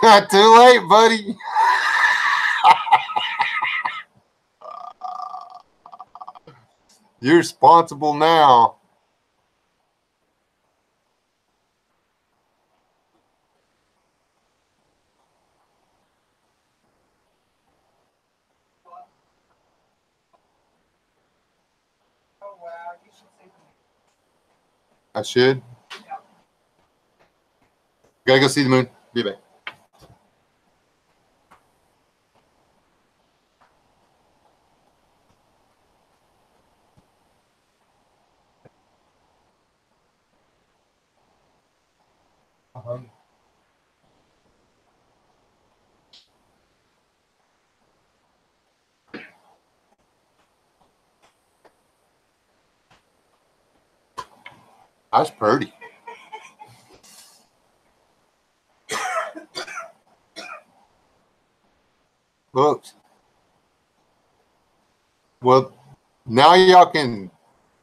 Not too late, buddy. You're responsible now. Oh wow, you should see the I should. yeah. Gotta go see the moon. Be back. That's pretty. Oops. Well, now y'all can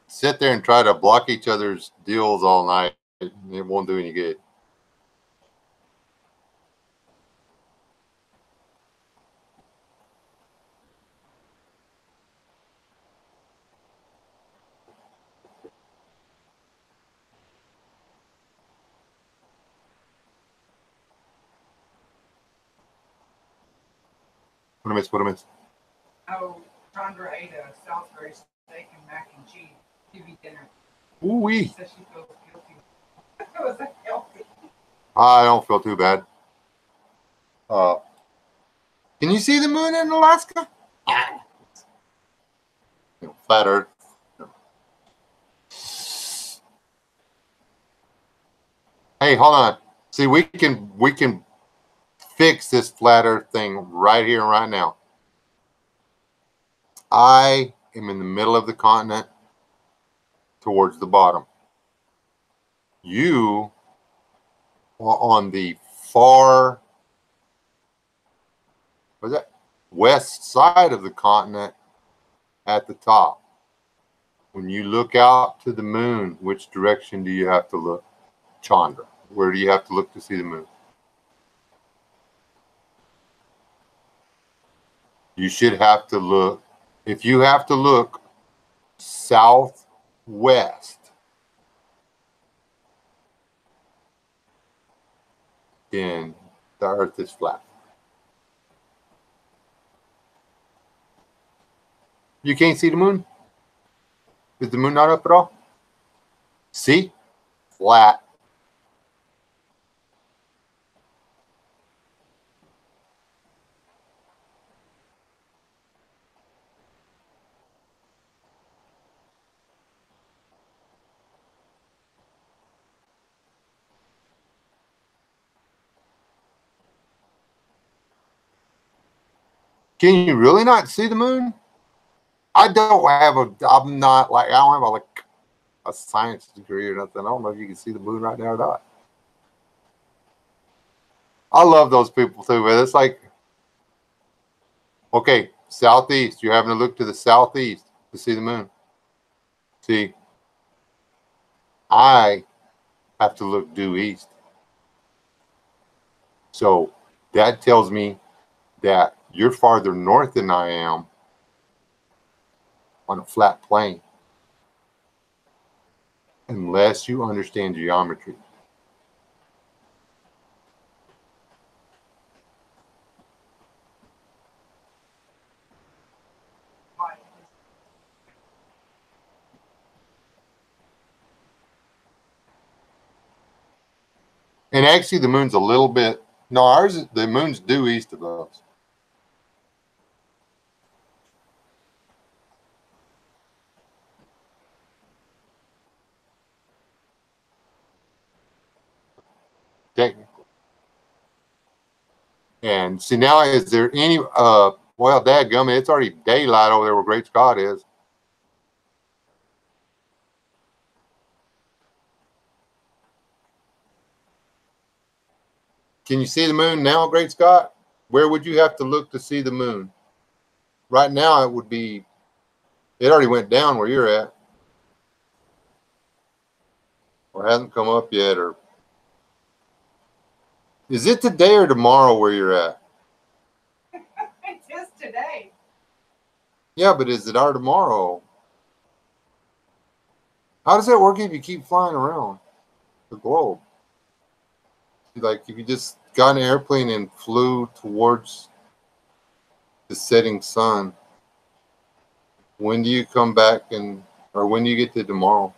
sit there and try to block each other's deals all night. It won't do any good. What I miss? What I miss? Oh, Chandra ate a Salisbury steak and mac and cheese TV dinner. Ooh wee. She said she feels guilty. It was that healthy. I don't feel too bad. Can you see the moon in Alaska? Flat Earth. Hey, hold on. See, we can fix this flat Earth thing right here and right now. I am in the middle of the continent towards the bottom. You are on the far, what's that? West side of the continent at the top. When you look out to the moon, which direction do you have to look? Chandra. Where do you have to look to see the moon? You should have to look. If you have to look southwest, then the Earth is flat. You can't see the moon? Is the moon not up at all? See? Flat. Can you really not see the moon? I don't have I'm not like, I don't have like a science degree or nothing. I don't know if you can see the moon right now or not. I love those people too, but it's like, okay, southeast. You're having to look to the southeast to see the moon. See, I have to look due east. So that tells me that you're farther north than I am on a flat plane, unless you understand geometry. And actually, the moon's a little bit, no, ours, the moon's due east of us. Technically. And see, now, is there any, well, dadgummit, it's already daylight over there where Great Scott is. Can you see the moon now, Great Scott? Where would you have to look to see the moon? Right now, it would be, it already went down where you're at. Or hasn't come up yet. Or is it today or tomorrow where you're at? It's just today. Yeah, but is it our tomorrow? How does that work if you keep flying around the globe? Like if you just got an airplane and flew towards the setting sun, when do you come back or when do you get to tomorrow?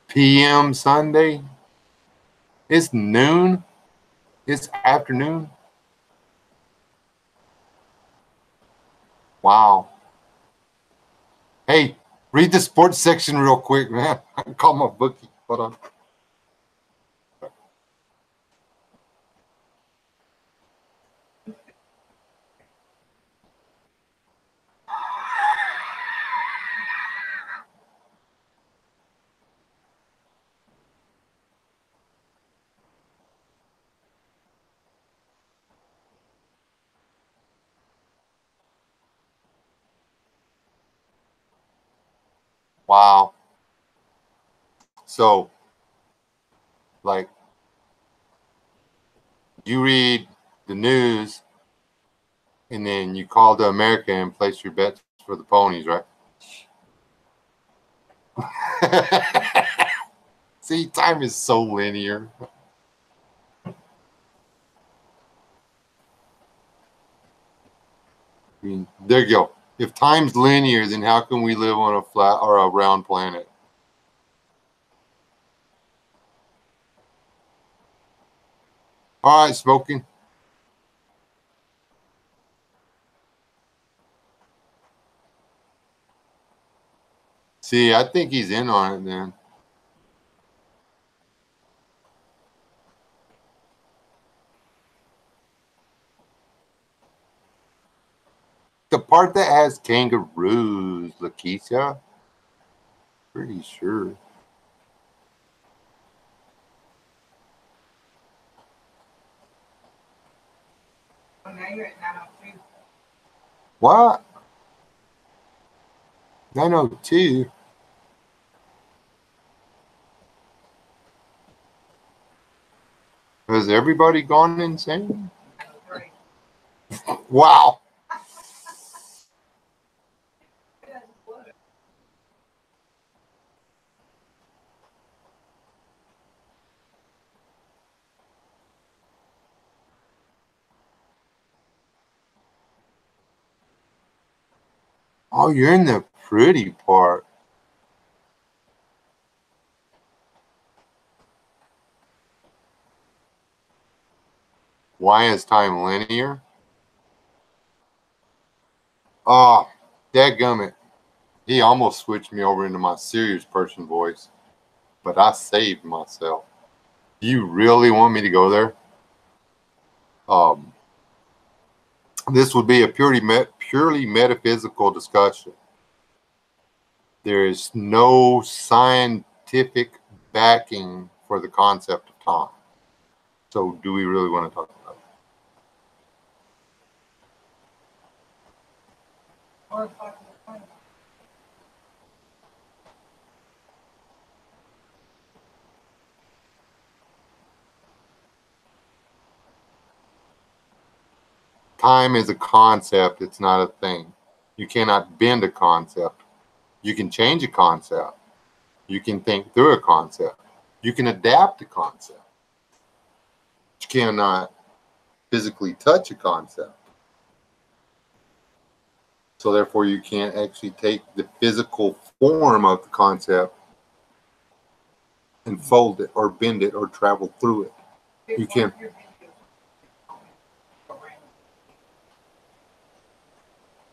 PM Sunday? It's noon? It's afternoon? Wow. Hey, read the sports section real quick, man. I can call my bookie. Hold on. Wow. So, like, you read the news and then you call to America and place your bets for the ponies, right? See, time is so linear. I mean, there you go. If time's linear, then how can we live on a flat or a round planet? All right, smoking. See, I think he's in on it, man. The part that has kangaroos, Lakeisha. Pretty sure. Oh, now you're at 902. What? 902. Has everybody gone insane? 903. Wow. Oh, you're in the pretty part. Why is time linear? Oh, dadgummit. He almost switched me over into my serious person voice, but I saved myself. You really want me to go there? Um, this would be a purely metaphysical discussion. There is no scientific backing for the concept of time. So, do we really want to talk about it? Or fucking phone. Time is a concept, it's not a thing. You cannot bend a concept. You can change a concept. You can think through a concept. You can adapt a concept. You cannot physically touch a concept. So therefore, you can't actually take the physical form of the concept and fold it or bend it or travel through it. You can.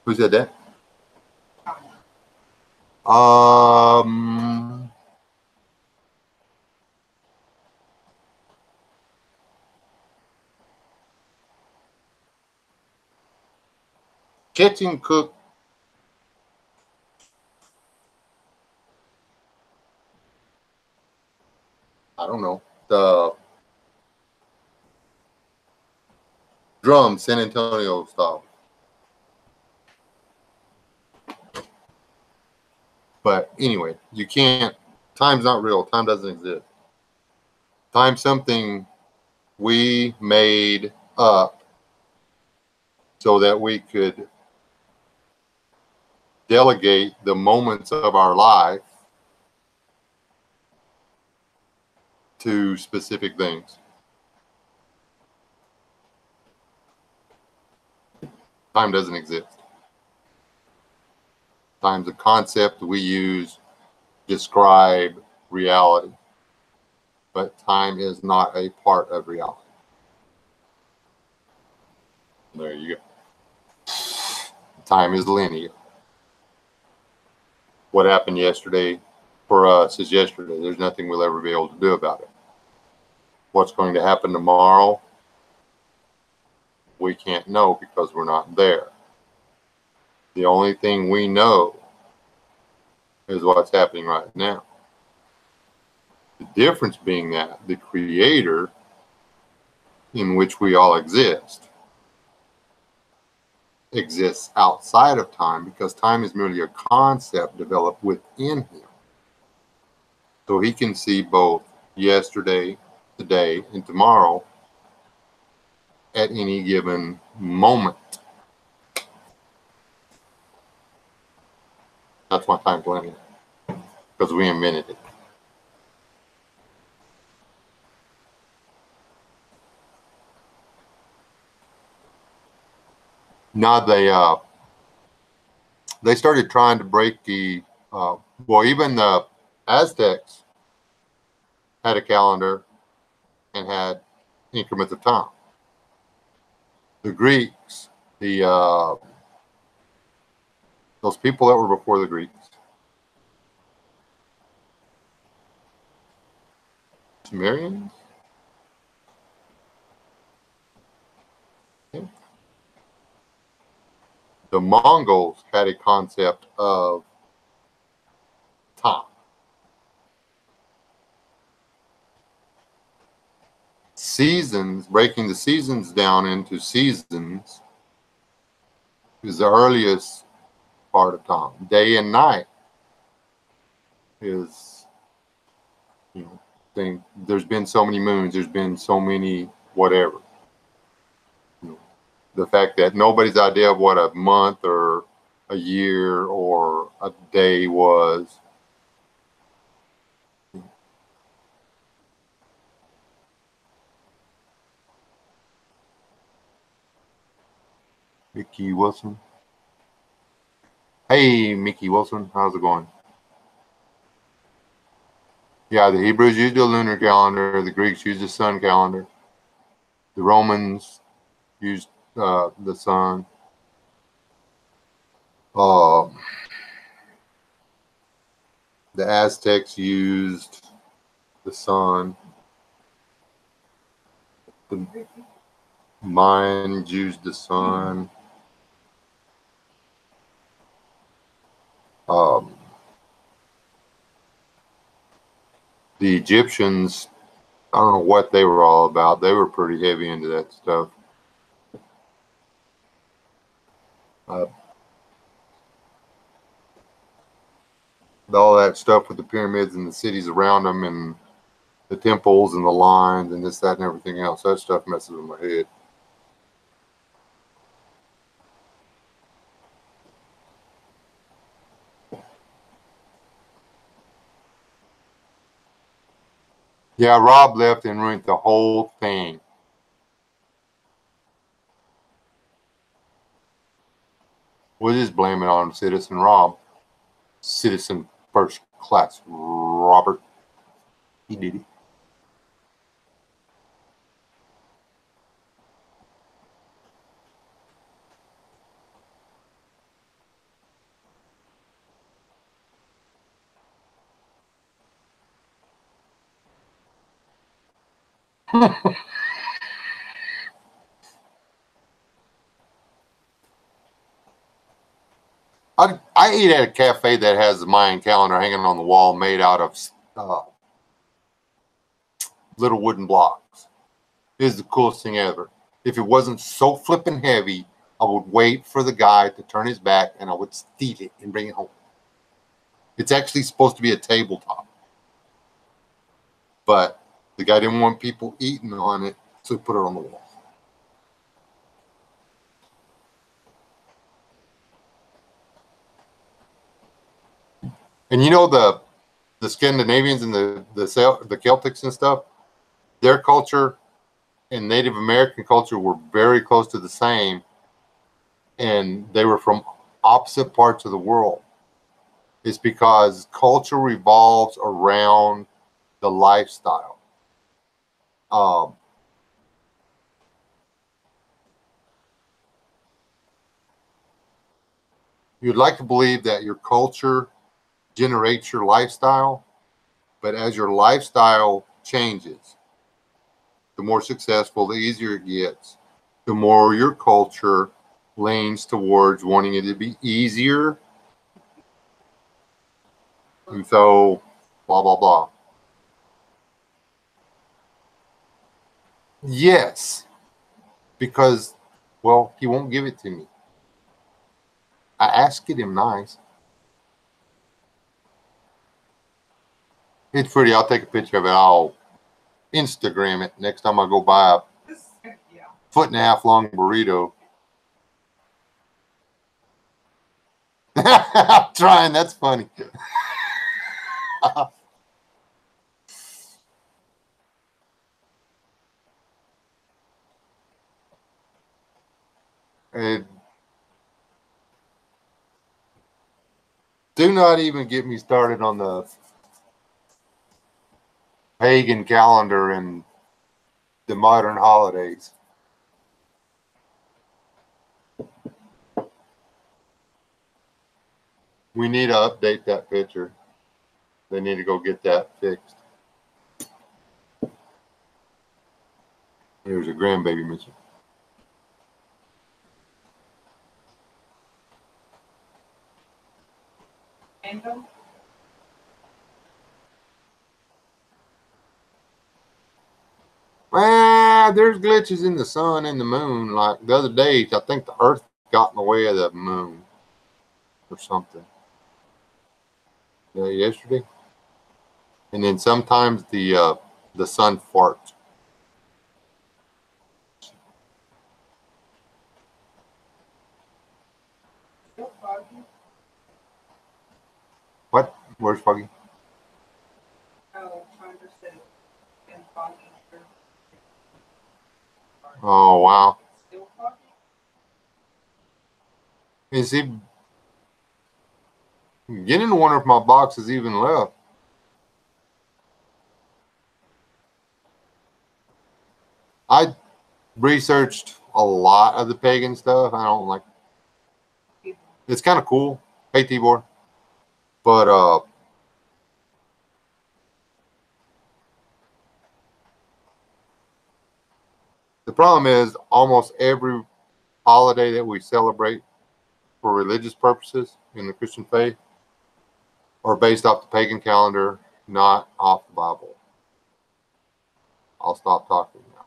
Who said that? Um, kitchen cook. I don't know, the drum San Antonio style. But anyway, you can't. Time's not real. Time doesn't exist. Time's something we made up so that we could delegate the moments of our life to specific things. Time doesn't exist. Time's a concept we use to describe reality, but time is not a part of reality. There you go. Time is linear. What happened yesterday for us is yesterday. There's nothing we'll ever be able to do about it. What's going to happen tomorrow, we can't know because we're not there. The only thing we know is what's happening right now. The difference being that the creator in which we all exist exists outside of time, because time is merely a concept developed within him. So he can see both yesterday, today, and tomorrow at any given moment. That's why time's linear, because we invented it. Now they started trying to break the well, even the Aztecs had a calendar and had increments of time. The Greeks, those people that were before the Greeks, Sumerians, yeah. The Mongols had a concept of time. Seasons, breaking the seasons down into seasons, is the earliest part of time. Day and night is, you know, thing. There's been so many moons, there's been so many whatever. You know, the fact that nobody's idea of what a month or a year or a day was. Mickey Wilson. Hey, Mickey Wilson, how's it going? Yeah, the Hebrews used a lunar calendar. The Greeks used a sun calendar. The Romans used the sun. Uh, the Aztecs used the sun. The Mayans used the sun. Um, the Egyptians, I don't know what they were all about. They were pretty heavy into that stuff. All that stuff with the pyramids and the cities around them and the temples and the lines and this, that, and everything else. That stuff messes with my head. Yeah, Rob left and ruined the whole thing. We'll just blame it on Citizen Rob. Citizen First Class Robert. He did it. I eat at a cafe that has the Mayan calendar hanging on the wall, made out of little wooden blocks. It is the coolest thing ever. If it wasn't so flippin' heavy, I would wait for the guy to turn his back and I would steal it and bring it home. It's actually supposed to be a tabletop, but the guy didn't want people eating on it, so he put it on the wall. And you know the Scandinavians and the Celtics and stuff, their culture and Native American culture were very close to the same, and they were from opposite parts of the world. It's because culture revolves around the lifestyle. Um, you'd like to believe that your culture generates your lifestyle, but as your lifestyle changes, the more successful, the easier it gets, the more your culture leans towards wanting it to be easier. And so, blah, blah, blah. Yes, because, well, he won't give it to me. I asked him nice. It's pretty. I'll take a picture of it. I'll Instagram it next time I go buy a foot-and-a-half long burrito. I'm trying. That's funny. And do not even get me started on the pagan calendar and the modern holidays. We need to update that picture. They need to go get that fixed. There's a grandbaby missing. Random? Well, there's glitches in the sun and the moon. Like the other day, I think the Earth got in the way of the moon or something. Yesterday, and then sometimes the sun farts. Still foggy? What? Where's Foggy? Oh, Chandra said it's been foggy. Oh wow! Still foggy? Is he beginning to wonder if my box is even left? I researched a lot of the pagan stuff. I don't like. It's kind of cool. Hey, Tibor. But the problem is almost every holiday that we celebrate for religious purposes in the Christian faith are based off the pagan calendar, not off the Bible. I'll stop talking now.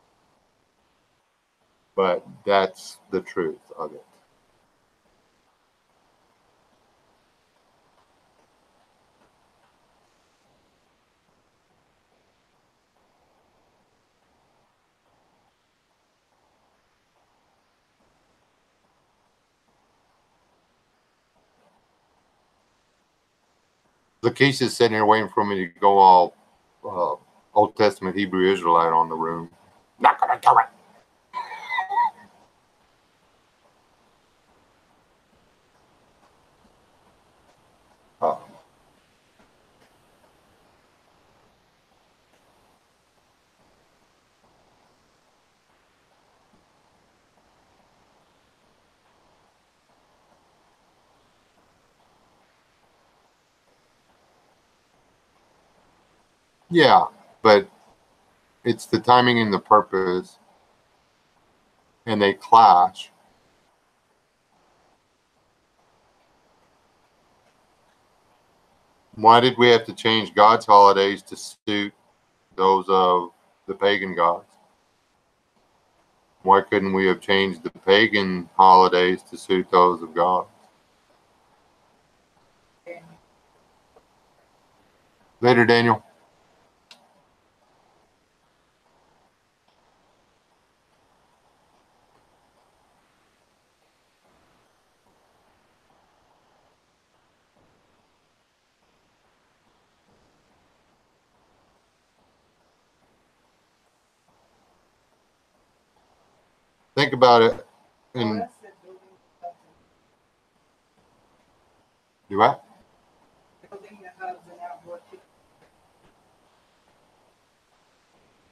But that's the truth of it. Lakeisha's sitting here waiting for me to go all Old Testament Hebrew Israelite on the room. Not gonna do it. Uh, yeah, but it's the timing and the purpose, and they clash. Why did we have to change God's holidays to suit those of the pagan gods? Why couldn't we have changed the pagan holidays to suit those of God? Later, Daniel. Think about it. And do what?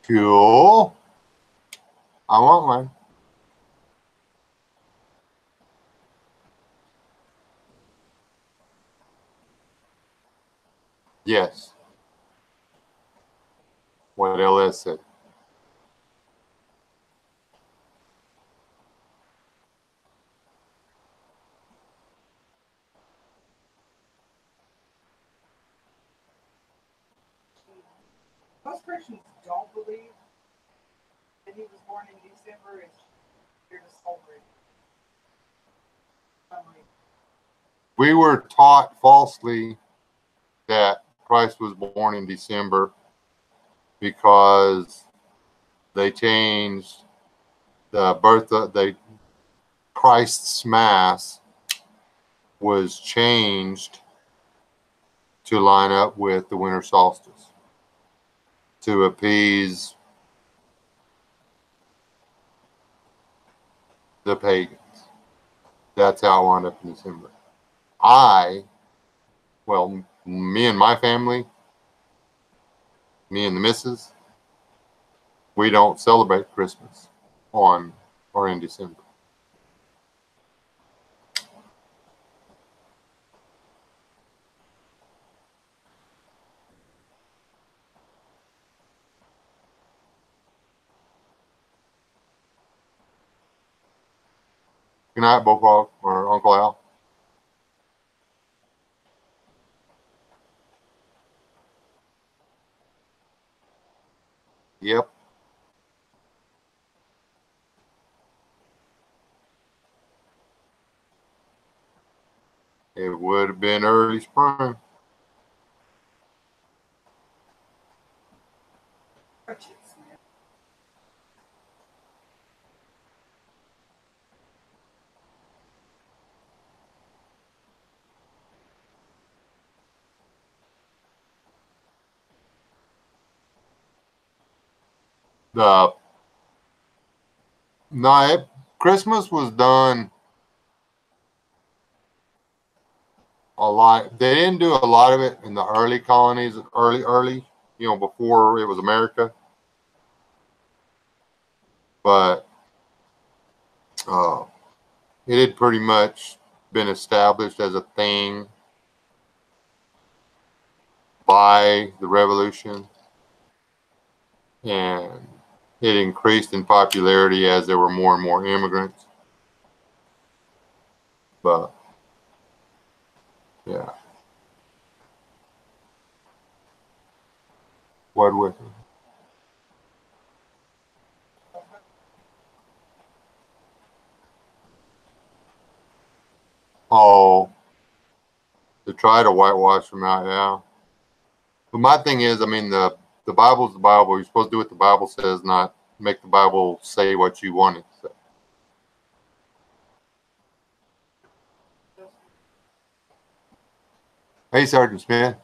Cool. I want one. Yes. What LS said. Most Christians don't believe that he was born in December. It's here to celebrate. We were taught falsely that Christ was born in December because they changed the birth of Christ's Mass was changed to line up with the winter solstice to appease the pagans. That's how it wound up in December. Me and my family, me and the missus, we don't celebrate Christmas on or in December. Good night, Bokog or Uncle Al. Yep. It would have been early spring. The no, Christmas was done a lot. They didn't do a lot of it in the early colonies, early, before it was America. But it had pretty much been established as a thing by the Revolution, and it increased in popularity as there were more and more immigrants. But yeah, what with it? Oh, to try to whitewash them out, yeah. But my thing is, I mean, the Bible's the Bible. You're supposed to do what the Bible says, not make the Bible say what you want it to say. Hey, Sergeant Smith,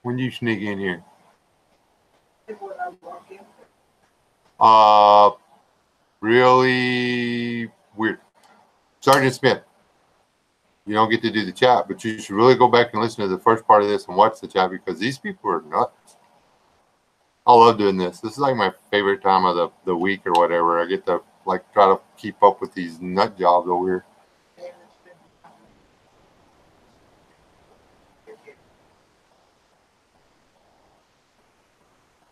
when you sneak in here? Really weird. Sergeant Smith, you don't get to do the chat, but you should really go back and listen to the first part of this and watch the chat because these people are nuts. I love doing this. This is like my favorite time of the week or whatever. I get to try to keep up with these nut jobs over here.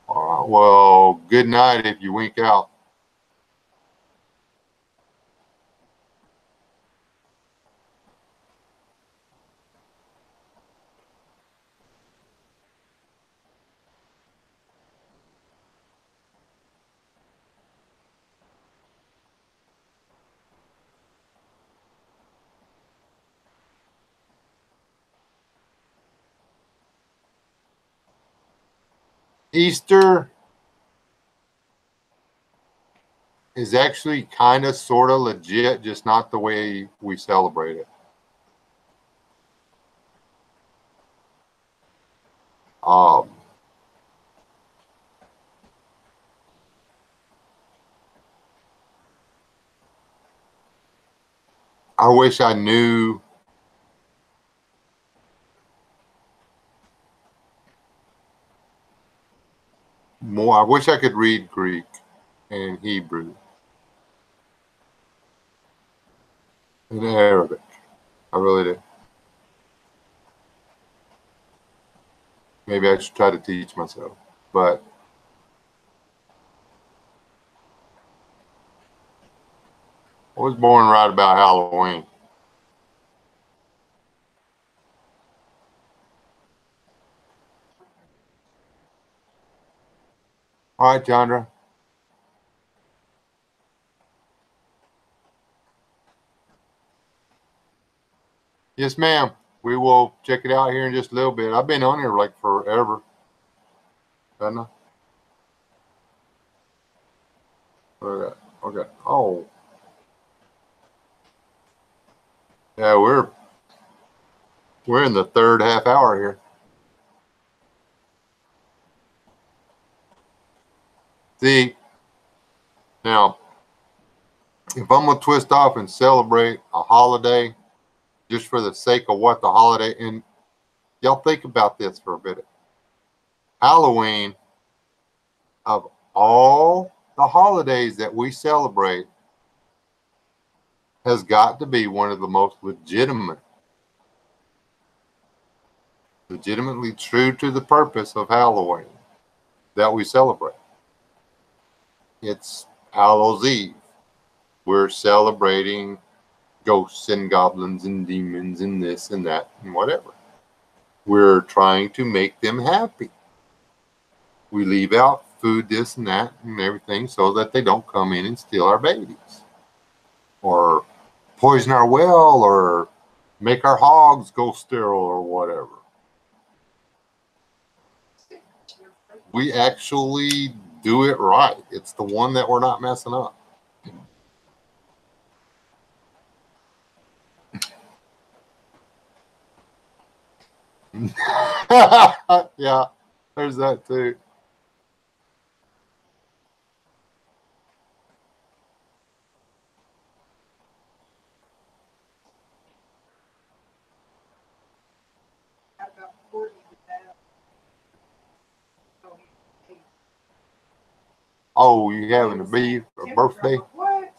All right. Well, good night if you wink out. Easter is actually kind of sort of legit, just not the way we celebrate it. Um, I wish I knew more. I wish I could read Greek and Hebrew and Arabic. I really do. Maybe I should try to teach myself. But I was born right about Halloween. All right, Chandra. Yes, ma'am. We will check it out here in just a little bit. I've been on here like forever. Haven't I? Okay. Okay. Oh. Yeah, we're in the third half hour here. See, now if I'm gonna twist off and celebrate a holiday just for the sake of what the holiday, and y'all think about this for a bit. Halloween, of all the holidays that we celebrate, has got to be one of the most legitimately true to the purpose of Halloween that we celebrate. It's Hallows Eve. We're celebrating ghosts and goblins and demons and this and that and whatever. We're trying to make them happy. We leave out food, this and that and everything so that they don't come in and steal our babies or poison our well or make our hogs go sterile or whatever. We actually do it right. It's the one that we're not messing up. Yeah, there's that too. How about 40 without? So he- Oh, you having a birthday? What?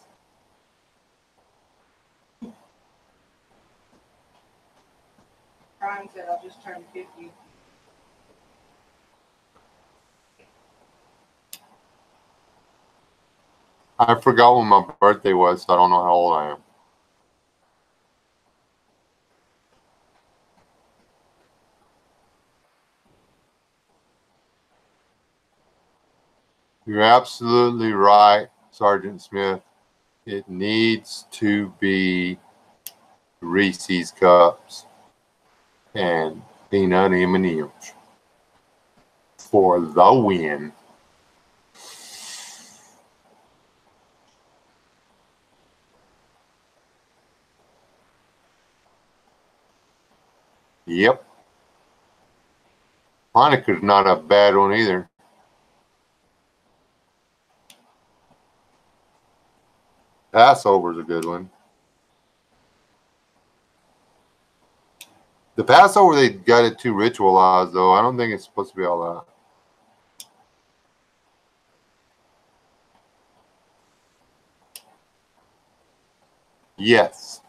Brian said I just turned 50. I forgot when my birthday was, so I don't know how old I am. You're absolutely right, Sergeant Smith. It needs to be Reese's cups and peanut M&Ms for the win. Yep. Hanukkah's not a bad one either. Passover's a good one. The Passover, they got it too ritualized, though. I don't think it's supposed to be all that. Yes.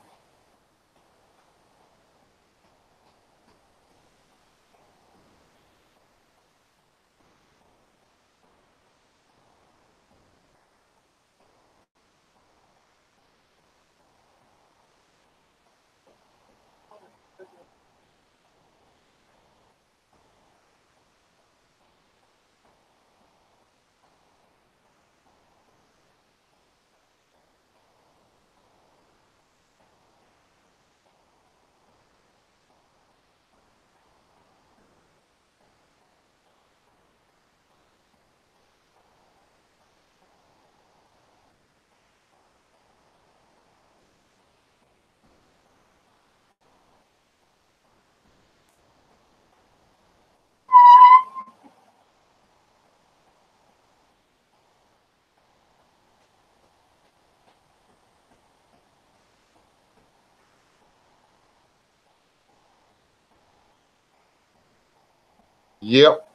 Yep.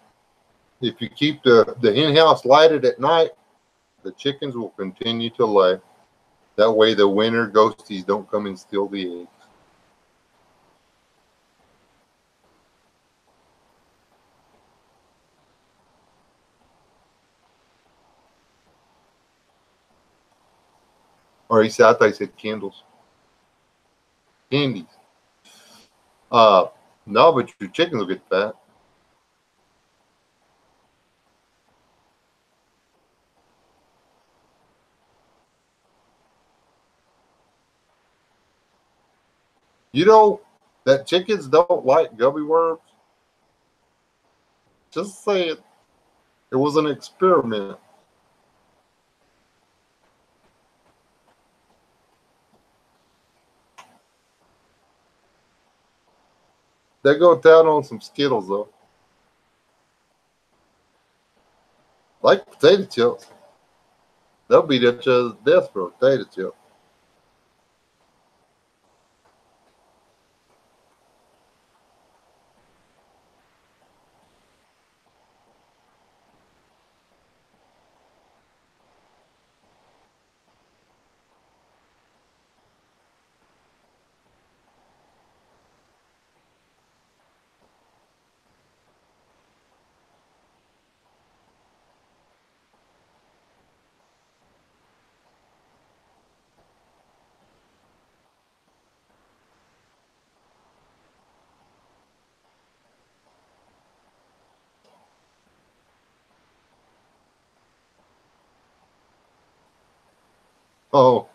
If you keep the hen house lighted at night, the chickens will continue to lay. That way the winter ghosties don't come and steal the eggs. Or he said, I thought he said candles. Candies. No, but your chickens will get fat. You know that chickens don't like gummy worms? Just saying. It was an experiment. They go down on some Skittles, though. Like potato chips. They'll beat each other to death for a potato chip. Oh,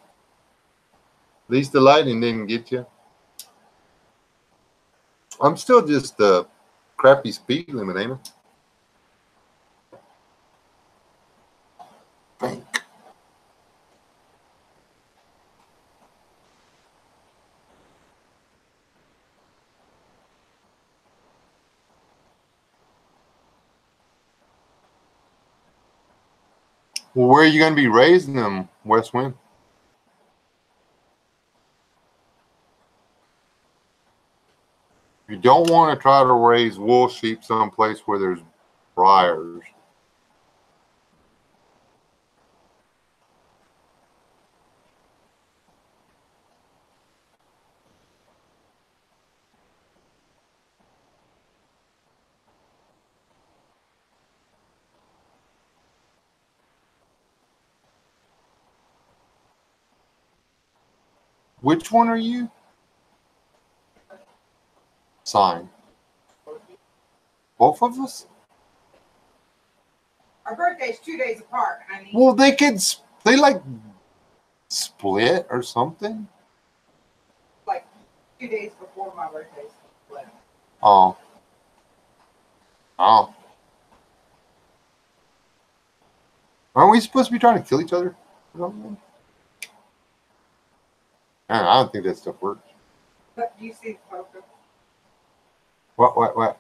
at least the lightning didn't get you. I'm still just a crappy speed limit, ain't I? Well, where are you going to be raising them, West Wind? You don't want to try to raise wool sheep someplace where there's briars. Which one are you? Sign. Both of us? Our birthday's 2 days apart, honey. Well, they like split or something. Like 2 days before my birthday split. Oh. Oh. Aren't we supposed to be trying to kill each other? Man, I don't think that stuff works. But do you see the photo? What?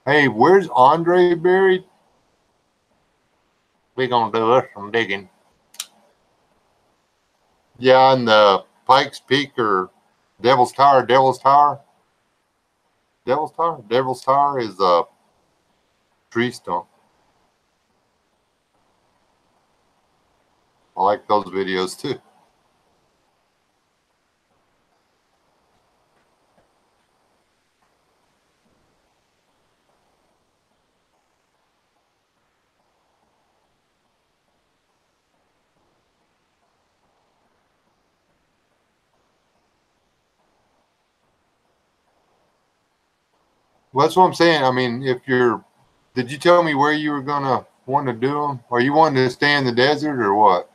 Hey, where's Andre buried? We gonna do us some digging. Yeah, in the Pikes Peak or Devil's Tower. Devil's Tower is a tree stump. I like those videos too. Well, that's what I'm saying. I mean, did you tell me where you were gonna want to do them? Are you wanting to stay in the desert or what?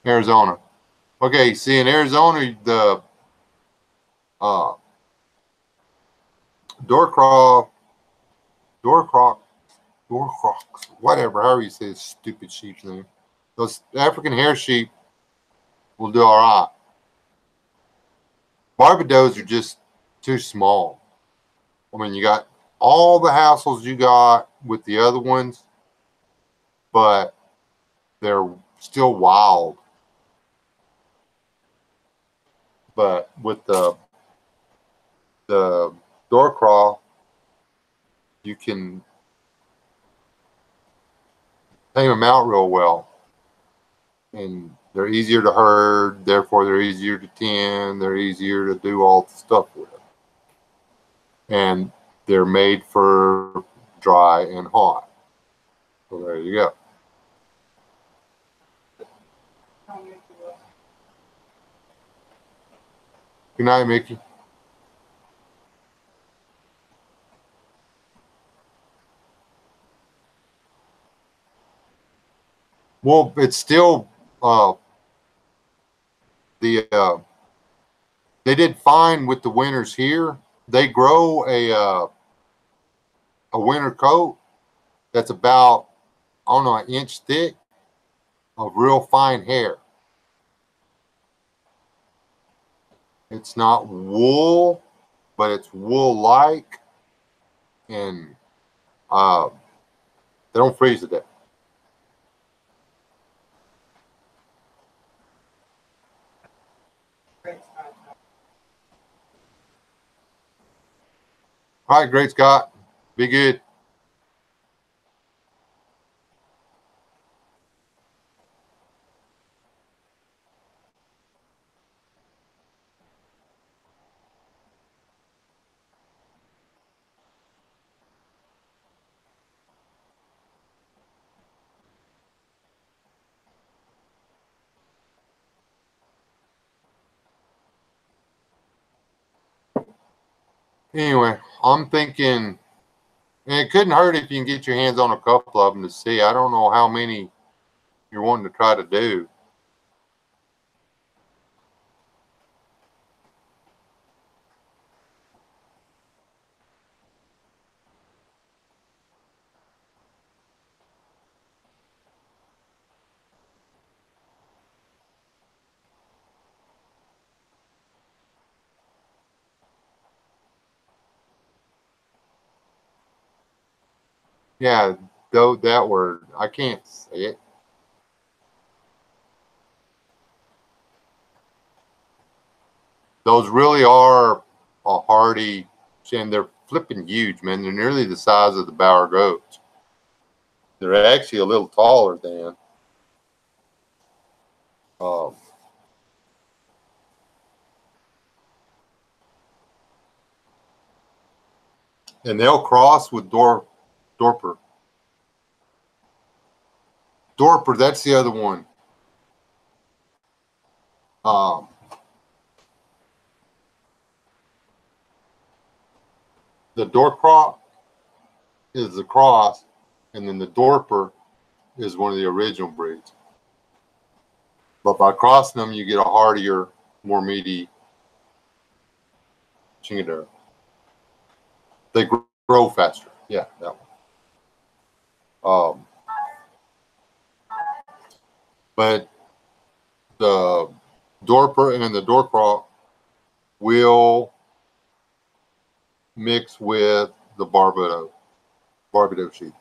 Arizona. Okay, see in Arizona the uh Dorcroc, Dorcrocs, whatever, however you say this stupid sheep's name. Those African hair sheep we'll do all right. Barbados are just too small. I mean, you got all the hassles you got with the other ones, but they're still wild. But with the door crawl, you can tame them out real well, and they're easier to herd. Therefore, they're easier to tend. They're easier to do all the stuff with, and they're made for dry and hot. So there you go. Good night, Mickey. Well, it's still they did fine with the winters here. They grow a winter coat that's about, I don't know, an inch thick of real fine hair. It's not wool, but it's wool-like, and they don't freeze to death. All right, great Scott. Be good. Anyway, I'm thinking, and it couldn't hurt if you can get your hands on a couple of them to see. I don't know how many you're wanting to try to do. Yeah, though that word, I can't say it. Those really are a hardy, and they're flipping huge, man. They're nearly the size of the Bower goats. They're actually a little taller than. Um, and they'll cross with Dorper. Dorper, that's the other one. Um, the Dorcrop is the cross, and then the Dorper is one of the original breeds. But by crossing them, you get a hardier, more meaty Chingadera. They grow faster. Yeah, that one. But the Dorper and the Dorcrop will mix with the Barbados sheep.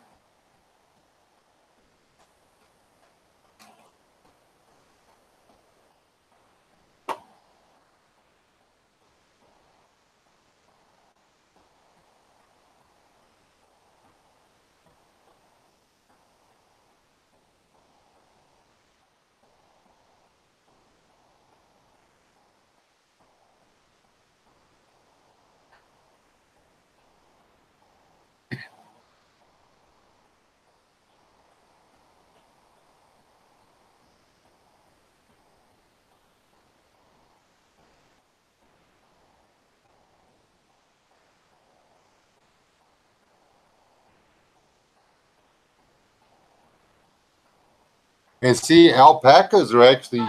And see, alpacas are actually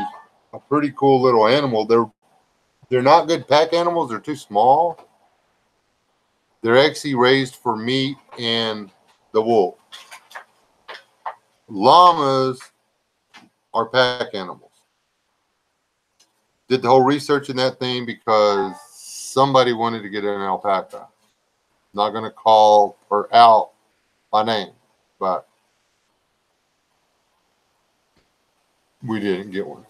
a pretty cool little animal. They're not good pack animals. They're too small. They're actually raised for meat and the wool. Llamas are pack animals. did the whole research in that thing because somebody wanted to get an alpaca. Not going to call her out by name, but we didn't get one.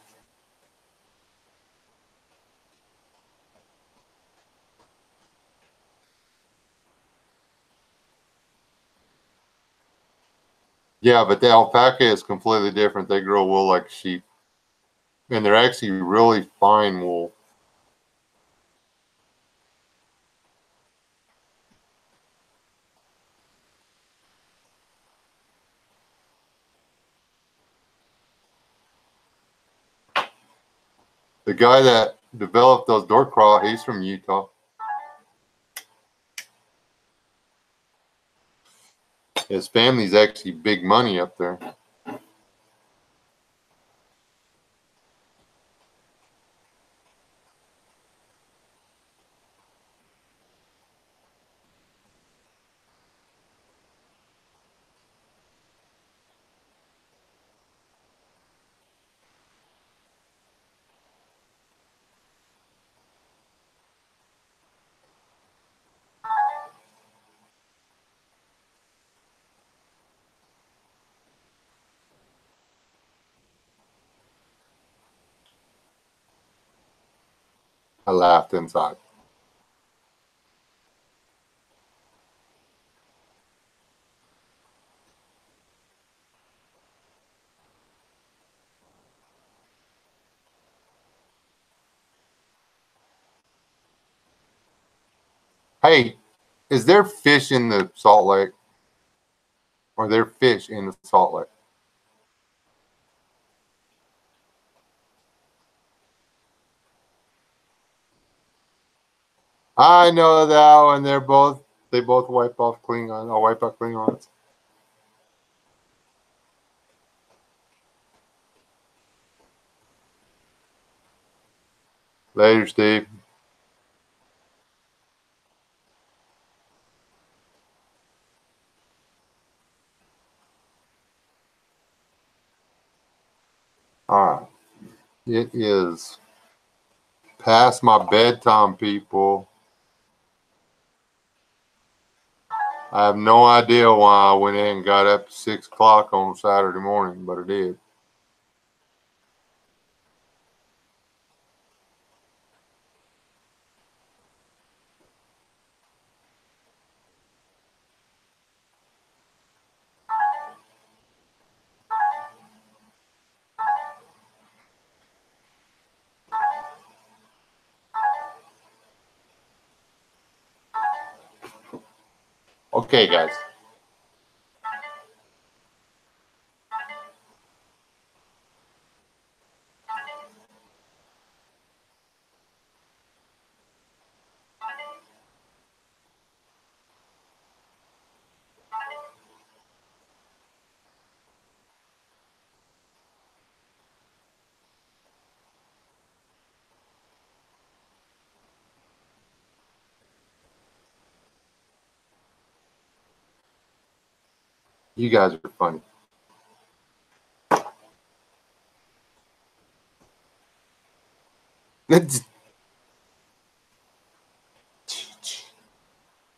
Yeah, but the alpaca is completely different. They grow wool like sheep, and they're actually really fine wool. The guy that developed those door crawl, he's from Utah. His family's actually big money up there. I laughed inside. Hey, is there fish in the Salt Lake? Are there fish in the Salt Lake? I know that one. They both wipe off Klingon. I'll wipe out Klingons. Later, Steve. All right. It is past my bedtime, people. I have no idea why I went in and got up at 6 o'clock on Saturday morning, but I did. Okay, guys. You guys are funny.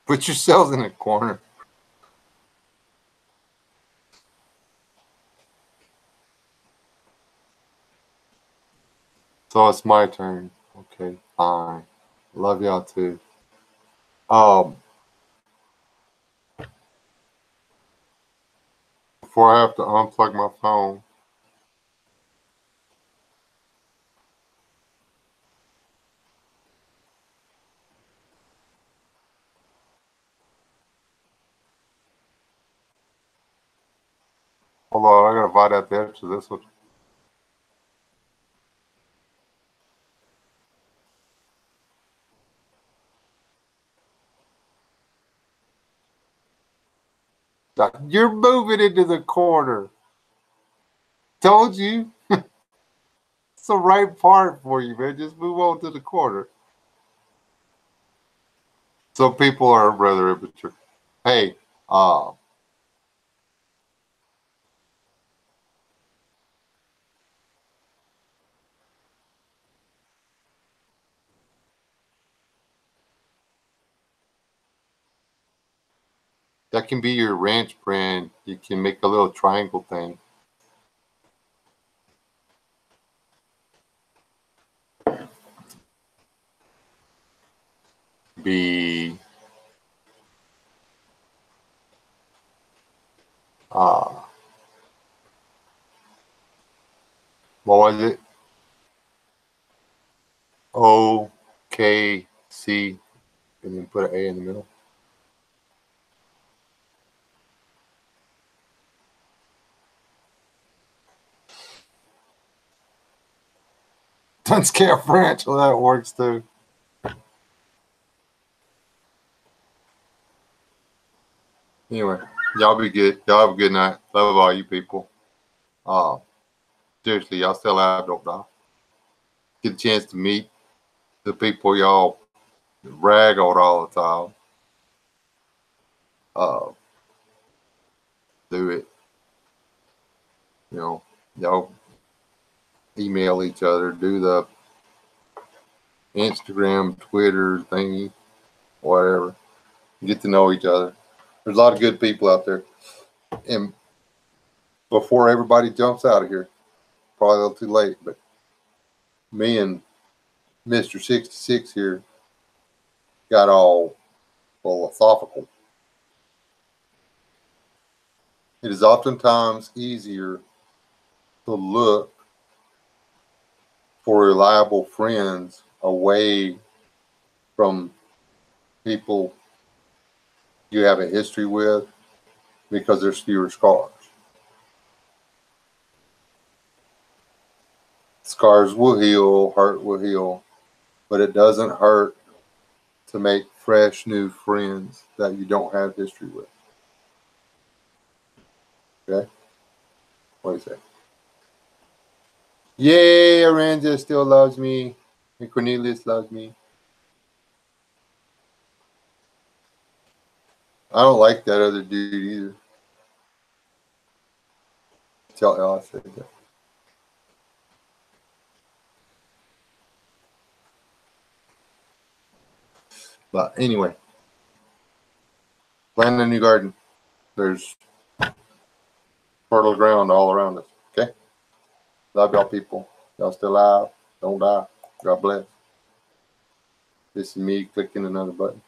Put yourselves in a corner. So it's my turn. Okay, fine. Love y'all too. Um, Before I have to unplug my phone, hold on, I gotta bite at the edge of this one. You're moving into the corner. Told you. It's the right part for you, man. Just move on to the corner. Some people are rather immature. Hey, uh, That can be your ranch brand. You can make a little triangle thing. Be what was it? OKC, and then put an A in the middle. Don't scare French. Well, that works too. Anyway, y'all be good. Y'all have a good night. Love all you people. Uh, seriously, y'all still alive, don't die. Get a chance to meet the people y'all rag on all the time. Uh, do it. You know, y'all email each other, do the Instagram, Twitter thingy, whatever. Get to know each other. There's a lot of good people out there. And before everybody jumps out of here, probably a little too late, but me and Mr. 66 here got all philosophical. It is oftentimes easier to look for reliable friends away from people you have a history with because there's fewer scars. Scars will heal, hurt will heal, but it doesn't hurt to make fresh new friends that you don't have history with. Okay? What do you say? Yay, Aranja still loves me, and Cornelius loves me. I don't like that other dude either. Tell Elle I said that. But anyway, plant a new garden. There's fertile ground all around us. Okay? Love y'all people. Y'all still alive. Don't die. God bless. This is me clicking another button.